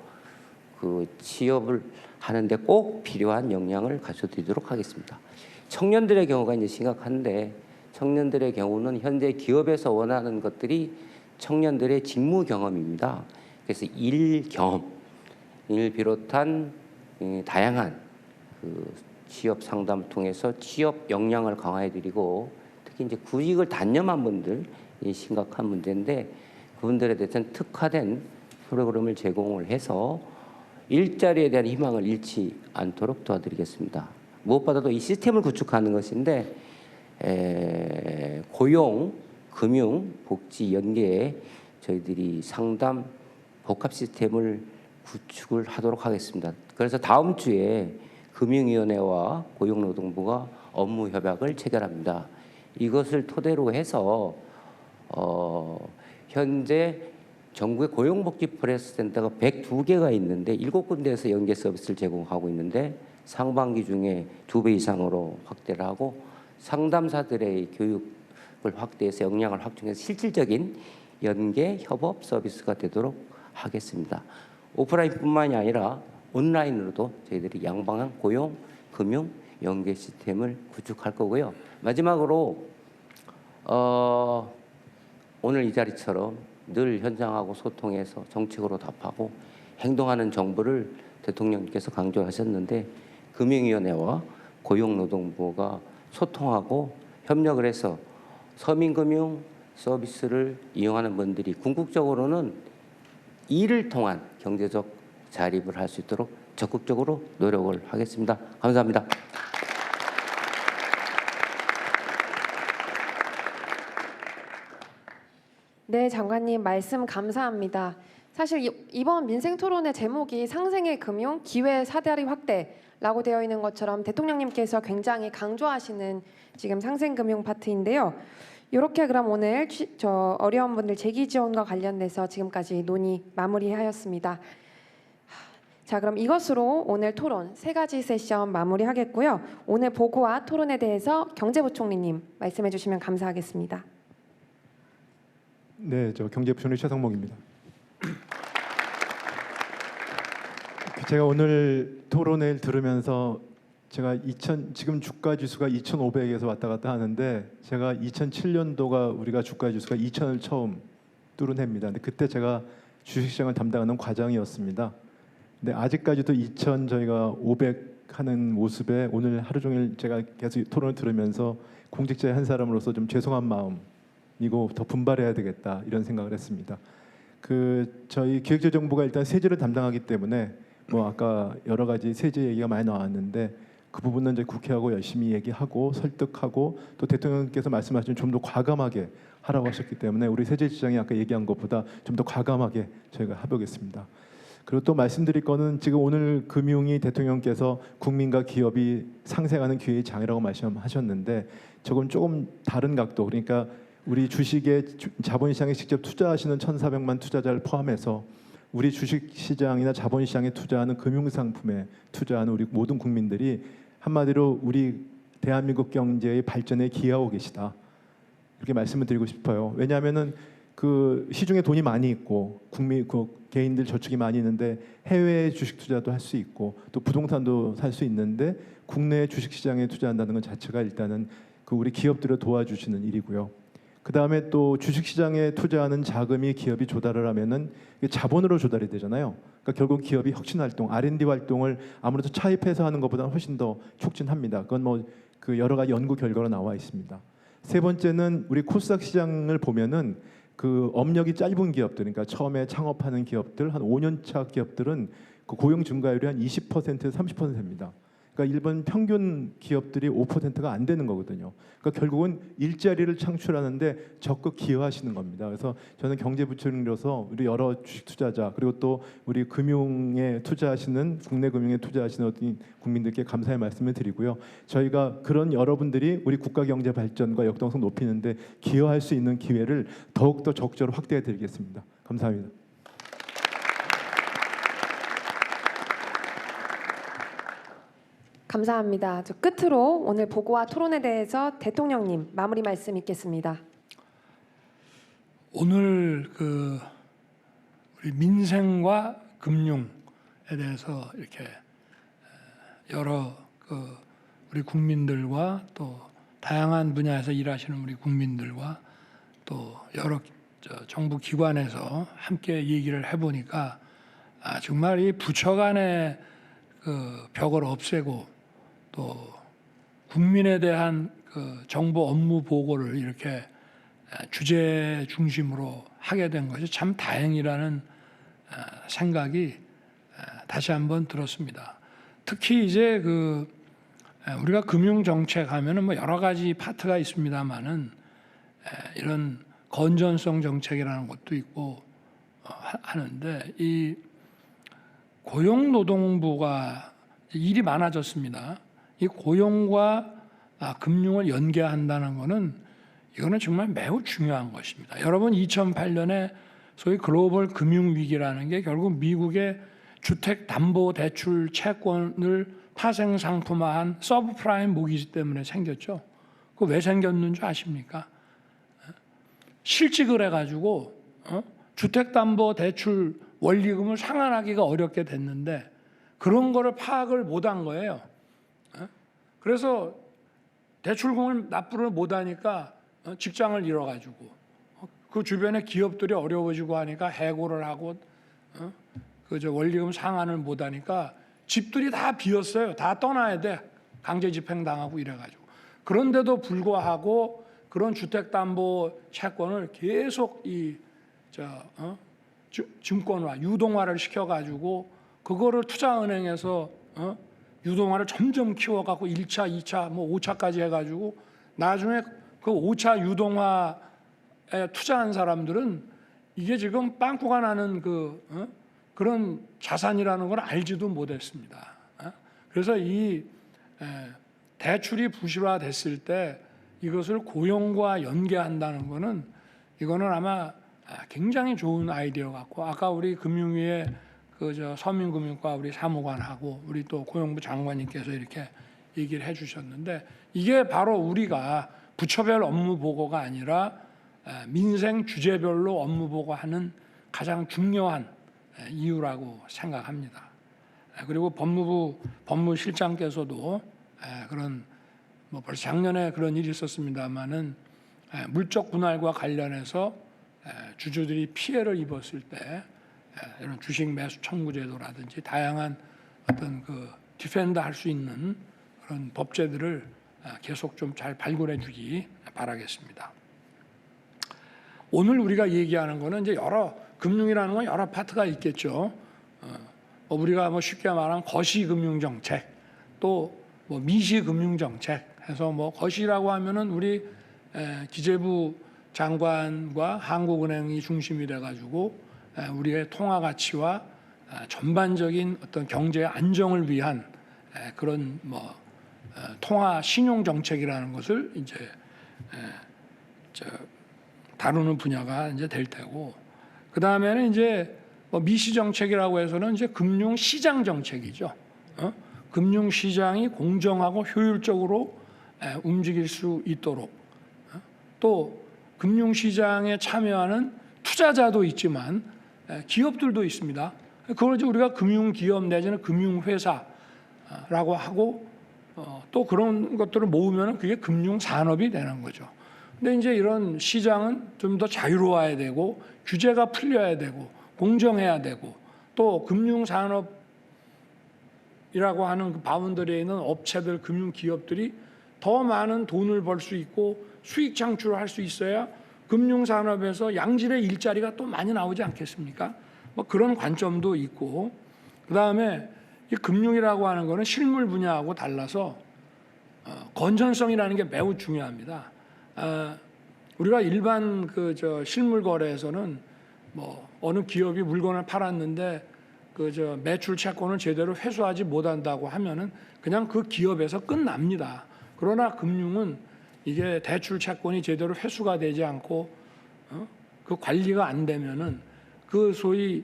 그 취업을 하는데 꼭 필요한 역량을 갖춰드리도록 하겠습니다. 청년들의 경우가 이제 심각한데 청년들의 경우는 현재 기업에서 원하는 것들이 청년들의 직무 경험입니다. 그래서 일 경험을 비롯한 다양한 그 취업 상담을 통해서 취업 역량을 강화해드리고 특히 이제 구직을 단념한 분들이 심각한 문제인데 그분들에 대해서는 특화된 프로그램을 제공을 해서 일자리에 대한 희망을 잃지 않도록 도와드리겠습니다. 무엇보다도 이 시스템을 구축하는 것인데 고용, 금융, 복지 연계에 저희들이 상담 복합 시스템을 구축을 하도록 하겠습니다. 그래서 다음 주에 금융위원회와 고용노동부가 업무 협약을 체결합니다. 이것을 토대로 해서 현재 전국에 고용복지 프레스센터가 102개가 있는데 7군데에서 연계 서비스를 제공하고 있는데 상반기 중에 2배 이상으로 확대를 하고 상담사들의 교육을 확대해서 역량을 확충해서 실질적인 연계 협업 서비스가 되도록 하겠습니다. 오프라인뿐만이 아니라 온라인으로도 저희들이 양방향 고용, 금융, 연계 시스템을 구축할 거고요. 마지막으로 오늘 이 자리처럼 늘 현장하고 소통해서 정책으로 답하고 행동하는 정부를 대통령님께서 강조하셨는데 금융위원회와 고용노동부가 소통하고 협력을 해서 서민금융 서비스를 이용하는 분들이 궁극적으로는 이를 통한 경제적 자립을 할 수 있도록 적극적으로 노력을 하겠습니다. 감사합니다. 네, 장관님 말씀 감사합니다. 사실 이번 민생토론의 제목이 상생의 금융 기회 사다리 확대라고 되어 있는 것처럼 대통령님께서 굉장히 강조하시는 지금 상생금융 파트인데요. 이렇게 그럼 오늘 저 어려운 분들 재기 지원과 관련돼서 지금까지 논의 마무리하였습니다. 자, 그럼 이것으로 오늘 토론 3가지 세션 마무리하겠고요. 오늘 보고와 토론에 대해서 경제부총리님 말씀해 주시면 감사하겠습니다. 네, 저 경제부총리 최상목입니다. 제가 오늘 토론회를 들으면서 제가 지금 주가 지수가 2,500에서 왔다 갔다 하는데 제가 2007년도가 우리가 주가 지수가 2,000을 처음 뚫은 해입니다. 근데 그때 제가 주식시장을 담당하는 과장이었습니다. 근데 아직까지도 2,000 저희가 500 하는 모습에 오늘 하루 종일 제가 계속 토론을 들으면서 공직자의 한 사람으로서 좀 죄송한 마음이고 더 분발해야 되겠다 이런 생각을 했습니다. 저희 기획재정부가 일단 세제를 담당하기 때문에 뭐 아까 여러 가지 세제 얘기가 많이 나왔는데 그 부분은 이제 국회하고 열심히 얘기하고 설득하고 또 대통령께서 말씀하신 좀 더 과감하게 하라고 하셨기 때문에 우리 세제시장이 아까 얘기한 것보다 좀 더 과감하게 저희가 해보겠습니다. 그리고 또 말씀드릴 거는 지금 오늘 금융이 대통령께서 국민과 기업이 상생하는 기회의 장이라고 말씀하셨는데 저건 조금 다른 각도, 그러니까 우리 주식에 자본시장에 직접 투자하시는 1,400만 투자자를 포함해서 우리 주식시장이나 자본시장에 투자하는 금융상품에 투자하는 우리 모든 국민들이 한마디로 우리 대한민국 경제의 발전에 기여하고 계시다. 이렇게 말씀을 드리고 싶어요. 왜냐하면은 그 시중에 돈이 많이 있고 개인들 저축이 많이 있는데 해외 주식 투자도 할 수 있고 또 부동산도 살 수 있는데 국내 주식 시장에 투자한다는 것 자체가 일단은 그 우리 기업들을 도와주시는 일이고요. 그 다음에 또 주식 시장에 투자하는 자금이 기업이 조달을 하면은 이게 자본으로 조달이 되잖아요. 그러니까 결국 기업이 혁신 활동, R&D 활동을 아무래도 차입해서 하는 것보다는 훨씬 더 촉진합니다. 그건 뭐 그 여러 가지 연구 결과로 나와 있습니다. 세 번째는 우리 코스닥 시장을 보면은 그 업력이 짧은 기업들, 그러니까 처음에 창업하는 기업들, 한 5년차 기업들은 그 고용 증가율이 한 20%에서 30%입니다. 그러니까 일본 평균 기업들이 5%가 안 되는 거거든요. 그러니까 결국은 일자리를 창출하는데 적극 기여하시는 겁니다. 그래서 저는 경제부총리로서 우리 여러 주식 투자자 그리고 또 우리 금융에 투자하시는 국내 금융에 투자하시는 어떤 국민들께 감사의 말씀을 드리고요. 저희가 그런 여러분들이 우리 국가 경제 발전과 역동성 높이는데 기여할 수 있는 기회를 더욱더 적극적으로 확대해 드리겠습니다. 감사합니다. 감사합니다. 저 끝으로 오늘 보고와 토론에 대해서 대통령님 마무리 말씀 있겠습니다. 오늘 그 우리 민생과 금융에 대해서 이렇게 여러 그 우리 국민들과 또 다양한 분야에서 일하시는 우리 국민들과 또 여러 정부 기관에서 함께 얘기를 해보니까 정말 이 부처 간의 그 벽을 없애고 또 국민에 대한 그 정부 업무 보고를 이렇게 주제 중심으로 하게 된 것이 참 다행이라는 생각이 다시 한번 들었습니다. 특히 이제 그 우리가 금융 정책 하면은 뭐 여러 가지 파트가 있습니다만은 이런 건전성 정책이라는 것도 있고 하는데 이 고용노동부가 일이 많아졌습니다. 이 고용과 금융을 연계한다는 것은 이거는 정말 매우 중요한 것입니다. 여러분 2008년에 소위 글로벌 금융 위기라는 게 결국 미국의 주택담보대출 채권을 파생 상품화한 서브프라임 모기지 때문에 생겼죠. 그 왜 생겼는 줄 아십니까? 실직을 해가지고 주택담보대출 원리금을 상환하기가 어렵게 됐는데 그런 거를 파악을 못한 거예요. 그래서 대출금을 납부를 못하니까 직장을 잃어가지고 그 주변에 기업들이 어려워지고 하니까 해고를 하고 그저 원리금 상환을 못하니까 집들이 다 비었어요. 다 떠나야 돼. 강제 집행 당하고 이래가지고 그런데도 불구하고 그런 주택담보 채권을 계속 증권화, 유동화를 시켜가지고 그거를 투자은행에서 유동화를 점점 키워갖고 1차, 2차, 뭐 5차까지 해가지고 나중에 그 5차 유동화에 투자한 사람들은 이게 지금 빵꾸가 나는 그런 자산이라는 걸 알지도 못했습니다. 그래서 이 대출이 부실화됐을 때 이것을 고용과 연계한다는 것은 이거는 아마 굉장히 좋은 아이디어 같고 아까 우리 금융위에 서민금융과 우리 사무관하고 우리 또 고용부 장관님께서 이렇게 얘기를 해주셨는데 이게 바로 우리가 부처별 업무 보고가 아니라 민생 주제별로 업무 보고하는 가장 중요한 이유라고 생각합니다. 그리고 법무부 법무실장께서도 그런 뭐 벌써 작년에 그런 일이 있었습니다만은 물적 분할과 관련해서 주주들이 피해를 입었을 때 이런 주식 매수 청구 제도라든지 다양한 어떤 그 디펜드 할 수 있는 그런 법제들을 계속 좀 잘 발굴해 주기 바라겠습니다. 오늘 우리가 얘기하는 거는 이제 여러 금융이라는 건 여러 파트가 있겠죠. 우리가 뭐 쉽게 말하면 거시금융정책 또 뭐 미시금융정책 해서 뭐 거시라고 하면은 우리 기재부 장관과 한국은행이 중심이 돼가지고 우리의 통화 가치와 전반적인 어떤 경제 안정을 위한 그런 뭐 통화 신용 정책이라는 것을 이제 다루는 분야가 이제 될 테고 그 다음에는 이제 뭐 미시 정책이라고 해서는 이제 금융 시장 정책이죠. 금융시장이 공정하고 효율적으로 움직일 수 있도록, 또 금융시장에 참여하는 투자자도 있지만 기업들도 있습니다. 그걸 이제 우리가 금융기업 내지는 금융회사라고 하고, 또 그런 것들을 모으면 그게 금융산업이 되는 거죠. 근데 이제 이런 시장은 좀 더 자유로워야 되고, 규제가 풀려야 되고, 공정해야 되고, 또 금융산업이라고 하는 그 바운더리에 있는 업체들, 금융기업들이 더 많은 돈을 벌 수 있고 수익 창출을 할 수 있어야 금융산업에서 양질의 일자리가 또 많이 나오지 않겠습니까? 뭐 그런 관점도 있고, 그 다음에 이 금융이라고 하는 거는 실물 분야하고 달라서 건전성이라는 게 매우 중요합니다. 우리가 일반 실물 거래에서는 뭐 어느 기업이 물건을 팔았는데 매출 채권을 제대로 회수하지 못한다고 하면은 그냥 그 기업에서 끝납니다. 그러나 금융은 이게 대출 채권이 제대로 회수가 되지 않고 그 관리가 안 되면은 그 소위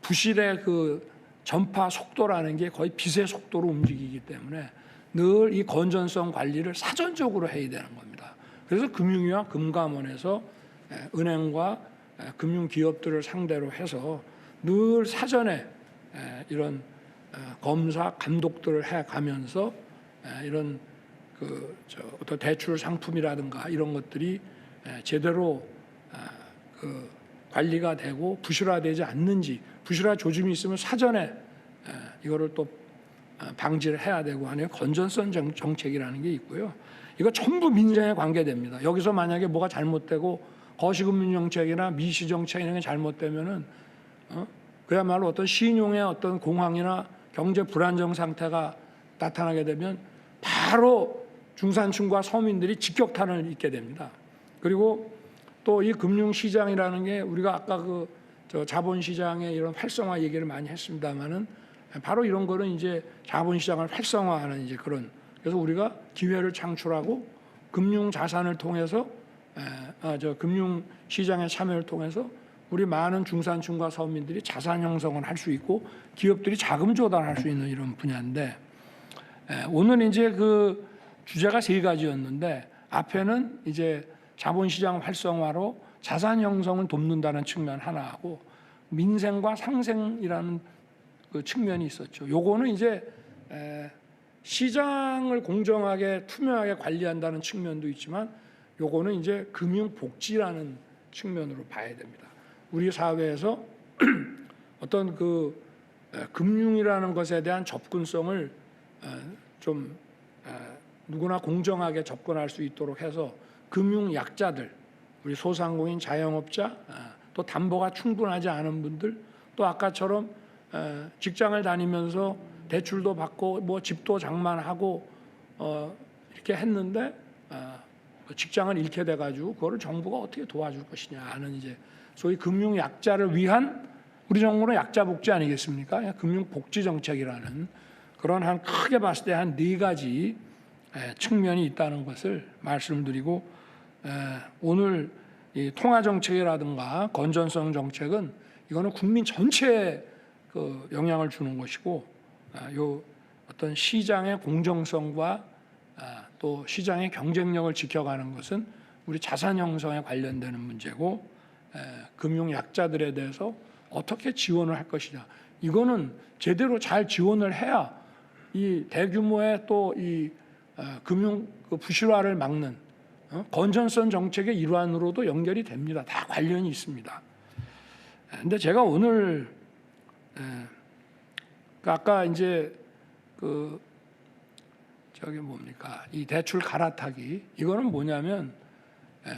부실의 그 전파 속도라는 게 거의 빛의 속도로 움직이기 때문에 늘 이 건전성 관리를 사전적으로 해야 되는 겁니다. 그래서 금융위와 금감원에서 은행과 금융기업들을 상대로 해서 늘 사전에 이런 검사, 감독들을 해가면서 이런 어떤 대출 상품이라든가 이런 것들이 제대로 관리가 되고 부실화되지 않는지, 부실화 조짐이 있으면 사전에 이거를 또 방지를 해야 되고 하는 건전성 정책이라는 게 있고요. 이거 전부 민생에 관계됩니다. 여기서 만약에 뭐가 잘못되고 거시금융 정책이나 미시 정책 이런 게 잘못되면은 그야말로 어떤 신용의 어떤 공황이나 경제 불안정 상태가 나타나게 되면 바로 중산층과 서민들이 직격탄을 입게 됩니다. 그리고 또 이 금융시장이라는 게 우리가 아까 자본시장의 이런 활성화 얘기를 많이 했습니다만은 바로 이런 거는 이제 자본시장을 활성화하는 이제 그런, 그래서 우리가 기회를 창출하고 금융 자산을 통해서 금융시장의 참여를 통해서 우리 많은 중산층과 서민들이 자산 형성을 할 수 있고 기업들이 자금 조달할 수 있는 이런 분야인데, 오늘 이제 그 주제가 세 가지였는데 앞에는 이제 자본시장 활성화로 자산 형성을 돕는다는 측면 하나하고 민생과 상생이라는 그 측면이 있었죠. 요거는 이제 시장을 공정하게 투명하게 관리한다는 측면도 있지만 요거는 이제 금융복지라는 측면으로 봐야 됩니다. 우리 사회에서 어떤 금융이라는 것에 대한 접근성을 좀 누구나 공정하게 접근할 수 있도록 해서 금융 약자들, 우리 소상공인, 자영업자, 또 담보가 충분하지 않은 분들, 또 아까처럼 직장을 다니면서 대출도 받고 뭐 집도 장만하고 이렇게 했는데 직장을 잃게 돼가지고 그거를 정부가 어떻게 도와줄 것이냐 하는 이제 소위 금융 약자를 위한, 우리 정부는 약자 복지 아니겠습니까? 금융 복지 정책이라는 그런 한 크게 봤을 때 한 네 가지 측면이 있다는 것을 말씀드리고, 오늘 이 통화 정책이라든가 건전성 정책은 이거는 국민 전체에 그 영향을 주는 것이고, 요 어떤 시장의 공정성과 또 시장의 경쟁력을 지켜가는 것은 우리 자산 형성에 관련되는 문제고, 금융 약자들에 대해서 어떻게 지원을 할 것이냐, 이거는 제대로 잘 지원을 해야 이 대규모의 또 이 금융 부실화를 막는 건전성 정책의 일환으로도 연결이 됩니다. 다 관련이 있습니다. 근데 제가 오늘 아까 이제 이 대출 갈아타기, 이거는 뭐냐면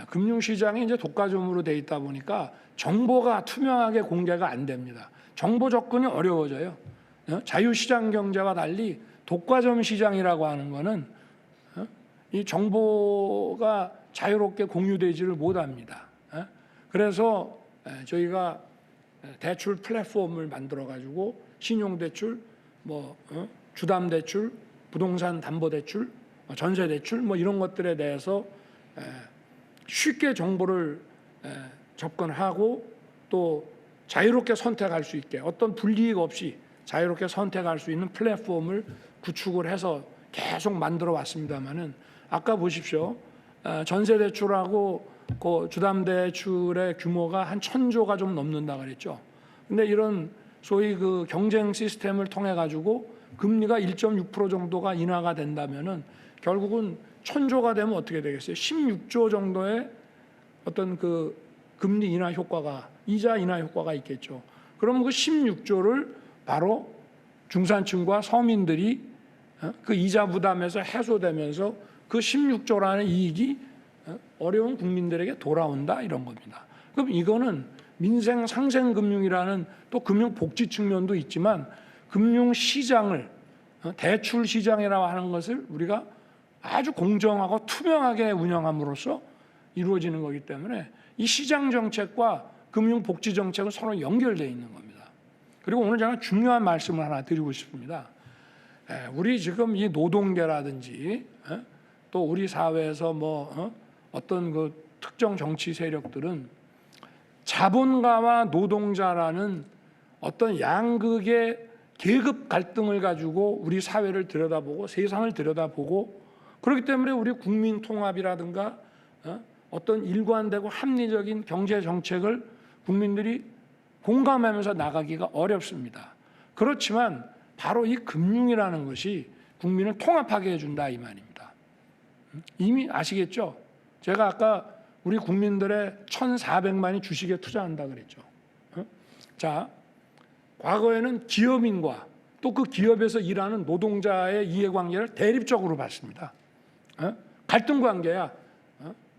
금융시장이 이제 독과점으로 돼 있다 보니까 정보가 투명하게 공개가 안 됩니다. 정보 접근이 어려워져요. 자유시장 경제와 달리 독과점 시장이라고 하는 거는 이 정보가 자유롭게 공유되지를 못합니다. 그래서 저희가 대출 플랫폼을 만들어 가지고 신용대출, 주담대출, 부동산 담보대출, 전세대출 이런 것들에 대해서 쉽게 정보를 접근하고 또 자유롭게 선택할 수 있게 어떤 불이익 없이 자유롭게 선택할 수 있는 플랫폼을 구축을 해서 계속 만들어 왔습니다만은 아까 보십시오. 전세 대출하고 그 주담 대출의 규모가 한 1,000조가 좀 넘는다 그랬죠. 근데 이런 소위 그 경쟁 시스템을 통해 가지고 금리가 1.6% 정도가 인하가 된다면은 결국은 1,000조가 되면 어떻게 되겠어요? 16조 정도의 어떤 그 금리 인하 효과가, 이자 인하 효과가 있겠죠. 그럼 그 16조를 바로 중산층과 서민들이 그 이자 부담에서 해소되면서 그 16조라는 이익이 어려운 국민들에게 돌아온다 이런 겁니다. 그럼 이거는 민생 상생 금융이라는 또 금융 복지 측면도 있지만 금융 시장을 대출 시장이라고 하는 것을 우리가 아주 공정하고 투명하게 운영함으로써 이루어지는 거기 때문에 이 시장 정책과 금융 복지 정책은 서로 연결되어 있는 겁니다. 그리고 오늘 제가 중요한 말씀을 하나 드리고 싶습니다. 우리 지금 이 노동계라든지 또 우리 사회에서 뭐 어떤 그 특정 정치 세력들은 자본가와 노동자라는 어떤 양극의 계급 갈등을 가지고 우리 사회를 들여다보고 세상을 들여다보고 그렇기 때문에 우리 국민 통합이라든가 어떤 일관되고 합리적인 경제 정책을 국민들이 공감하면서 나가기가 어렵습니다. 그렇지만 바로 이 금융이라는 것이 국민을 통합하게 해준다 이 말입니다. 이미 아시겠죠? 제가 아까 우리 국민들의 1,400만이 주식에 투자한다 그랬죠. 자, 과거에는 기업인과 또 그 기업에서 일하는 노동자의 이해관계를 대립적으로 봤습니다. 갈등 관계야.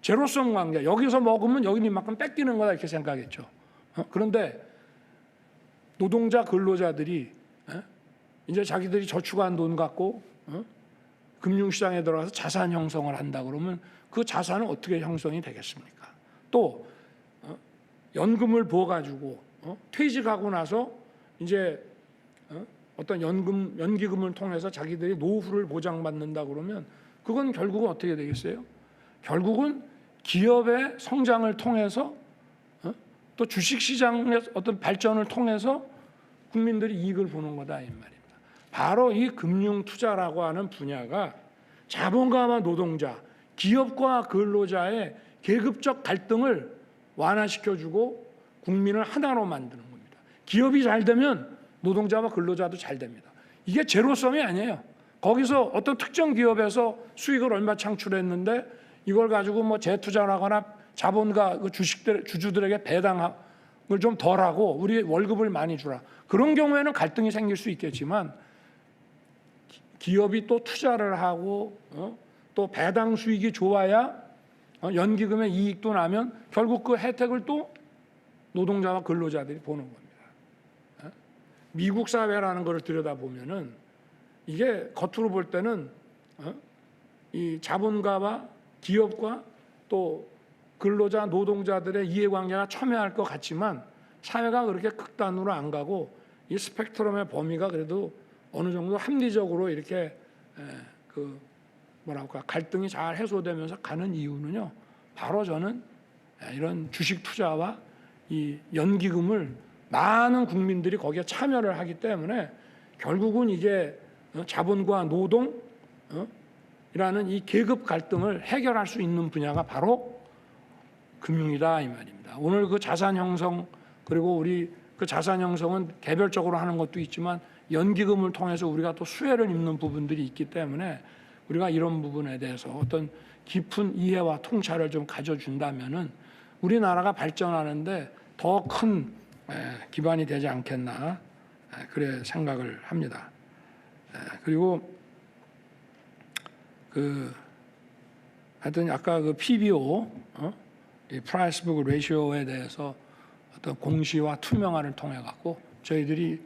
제로섬 관계. 여기서 먹으면 여기 이만큼 뺏기는 거다 이렇게 생각했죠. 그런데 노동자 근로자들이 이제 자기들이 저축한 돈 갖고 금융시장에 들어가서 자산 형성을 한다 그러면 그 자산은 어떻게 형성이 되겠습니까? 또 연금을 부어가지고 퇴직하고 나서 이제 어떤 연기금을 통해서 자기들이 노후를 보장받는다 그러면 그건 결국은 어떻게 되겠어요? 결국은 기업의 성장을 통해서 또 주식시장의 어떤 발전을 통해서 국민들이 이익을 보는 거다 이 말입니다. 바로 이 금융투자라고 하는 분야가 자본가와 노동자, 기업과 근로자의 계급적 갈등을 완화시켜주고 국민을 하나로 만드는 겁니다. 기업이 잘 되면 노동자와 근로자도 잘 됩니다. 이게 제로섬이 아니에요. 거기서 어떤 특정 기업에서 수익을 얼마 창출했는데 이걸 가지고 뭐 재투자를 하거나 자본가 그 주주들에게 배당을 좀 덜하고 우리 월급을 많이 주라. 그런 경우에는 갈등이 생길 수 있겠지만 기업이 또 투자를 하고 또 배당 수익이 좋아야 연기금의 이익도 나면 결국 그 혜택을 또 노동자와 근로자들이 보는 겁니다. 미국 사회라는 것을 들여다보면은 이게 겉으로 볼 때는 이 자본가와 기업과 또 근로자, 노동자들의 이해관계가 첨예할 것 같지만 사회가 그렇게 극단으로 안 가고 이 스펙트럼의 범위가 그래도 어느 정도 합리적으로 이렇게 그 뭐랄까 갈등이 잘 해소되면서 가는 이유는요. 바로 저는 이런 주식 투자와 이 연기금을 많은 국민들이 거기에 참여를 하기 때문에 결국은 이게 자본과 노동 이라는 이 계급 갈등을 해결할 수 있는 분야가 바로 금융이다 이 말입니다. 오늘 그 자산 형성 그리고 우리 그 자산 형성은 개별적으로 하는 것도 있지만 연기금을 통해서 우리가 또 수혜를 입는 부분들이 있기 때문에 우리가 이런 부분에 대해서 어떤 깊은 이해와 통찰을 좀 가져준다면은 우리나라가 발전하는데 더 큰 기반이 되지 않겠나 그래 생각을 합니다. 그리고 그 하여튼 아까 그 PBO 이 프라이스 북 레이시오에 대해서 어떤 공시와 투명화를 통해 갖고 저희들이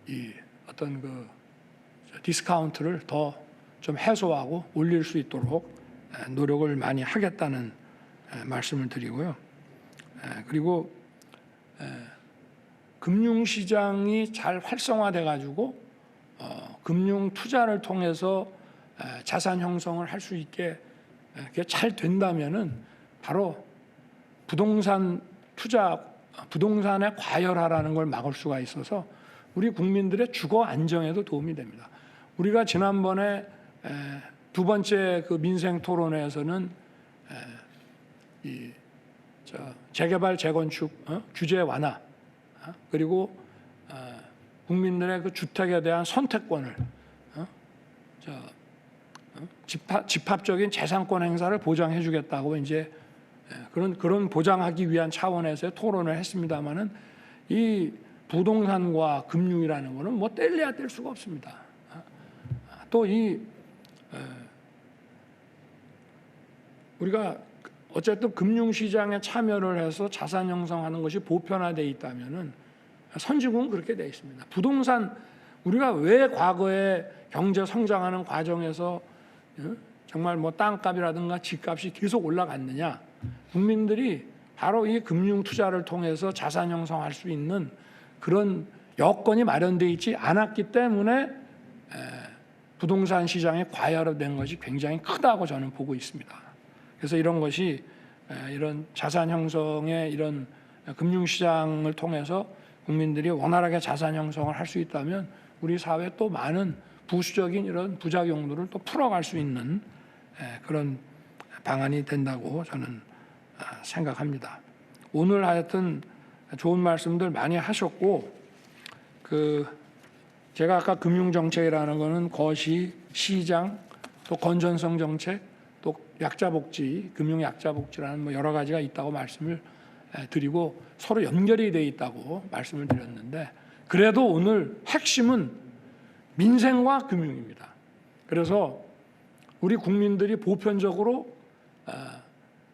이 어떤 그 디스카운트를 더 좀 해소하고 올릴 수 있도록 노력을 많이 하겠다는 말씀을 드리고요. 그리고 금융시장이 잘 활성화돼 가지고 금융 투자를 통해서 자산 형성을 할 수 있게 그게 잘 된다면은 바로 부동산 투자, 부동산의 과열화라는 걸 막을 수가 있어서 우리 국민들의 주거 안정에도 도움이 됩니다. 우리가 지난번에 두 번째 그 민생 토론회에서는 재개발 재건축 규제 완화 그리고 국민들의 그 주택에 대한 선택권을 집합적인 재산권 행사를 보장해주겠다고 이제 그런 보장하기 위한 차원에서의 토론을 했습니다마는 이 부동산과 금융이라는 것은 뭐 뗄래야 뗄 수가 없습니다. 또 우리가 어쨌든 금융시장에 참여를 해서 자산 형성하는 것이 보편화되어 있다면은 선진국은 그렇게 되어 있습니다. 부동산 우리가 왜 과거에 경제 성장하는 과정에서 정말 뭐 땅값이라든가 집값이 계속 올라갔느냐? 국민들이 바로 이 금융 투자를 통해서 자산 형성할 수 있는 그런 여건이 마련되어 있지 않았기 때문에 부동산 시장이 과열된 것이 굉장히 크다고 저는 보고 있습니다. 그래서 이런 것이 이런 자산 형성의 이런 금융시장을 통해서 국민들이 원활하게 자산 형성을 할 수 있다면 우리 사회에 또 많은 부수적인 이런 부작용들을 또 풀어갈 수 있는 그런 방안이 된다고 저는 생각합니다. 오늘 하여튼 좋은 말씀들 많이 하셨고 제가 아까 금융정책이라는 거는 거시, 시장, 또 건전성 정책, 또 약자복지, 금융약자복지라는 뭐 여러 가지가 있다고 말씀을 드리고 서로 연결이 돼 있다고 말씀을 드렸는데 그래도 오늘 핵심은 민생과 금융입니다. 그래서 우리 국민들이 보편적으로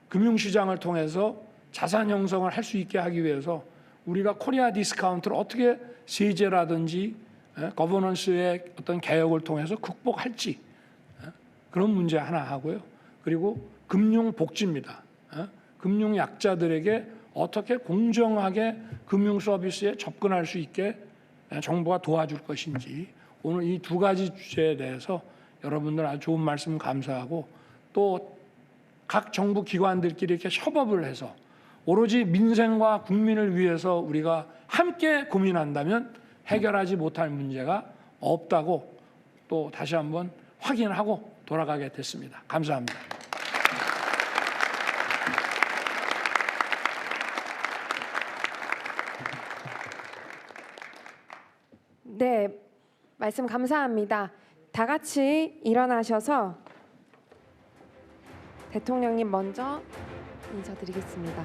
금융시장을 통해서 자산 형성을 할 수 있게 하기 위해서 우리가 코리아 디스카운트를 어떻게 세제라든지 거버넌스의 어떤 개혁을 통해서 극복할지 그런 문제 하나 하고요. 그리고 금융복지입니다. 금융약자들에게 어떻게 공정하게 금융 서비스에 접근할 수 있게 정부가 도와줄 것인지 오늘 이 두 가지 주제에 대해서 여러분들 아주 좋은 말씀 감사하고 또 각 정부 기관들끼리 이렇게 협업을 해서 오로지 민생과 국민을 위해서 우리가 함께 고민한다면 해결하지 못할 문제가 없다고 또 다시 한번 확인하고 돌아가게 됐습니다. 감사합니다. 네, 말씀 감사합니다. 다 같이 일어나셔서 대통령님 먼저 인사드리겠습니다.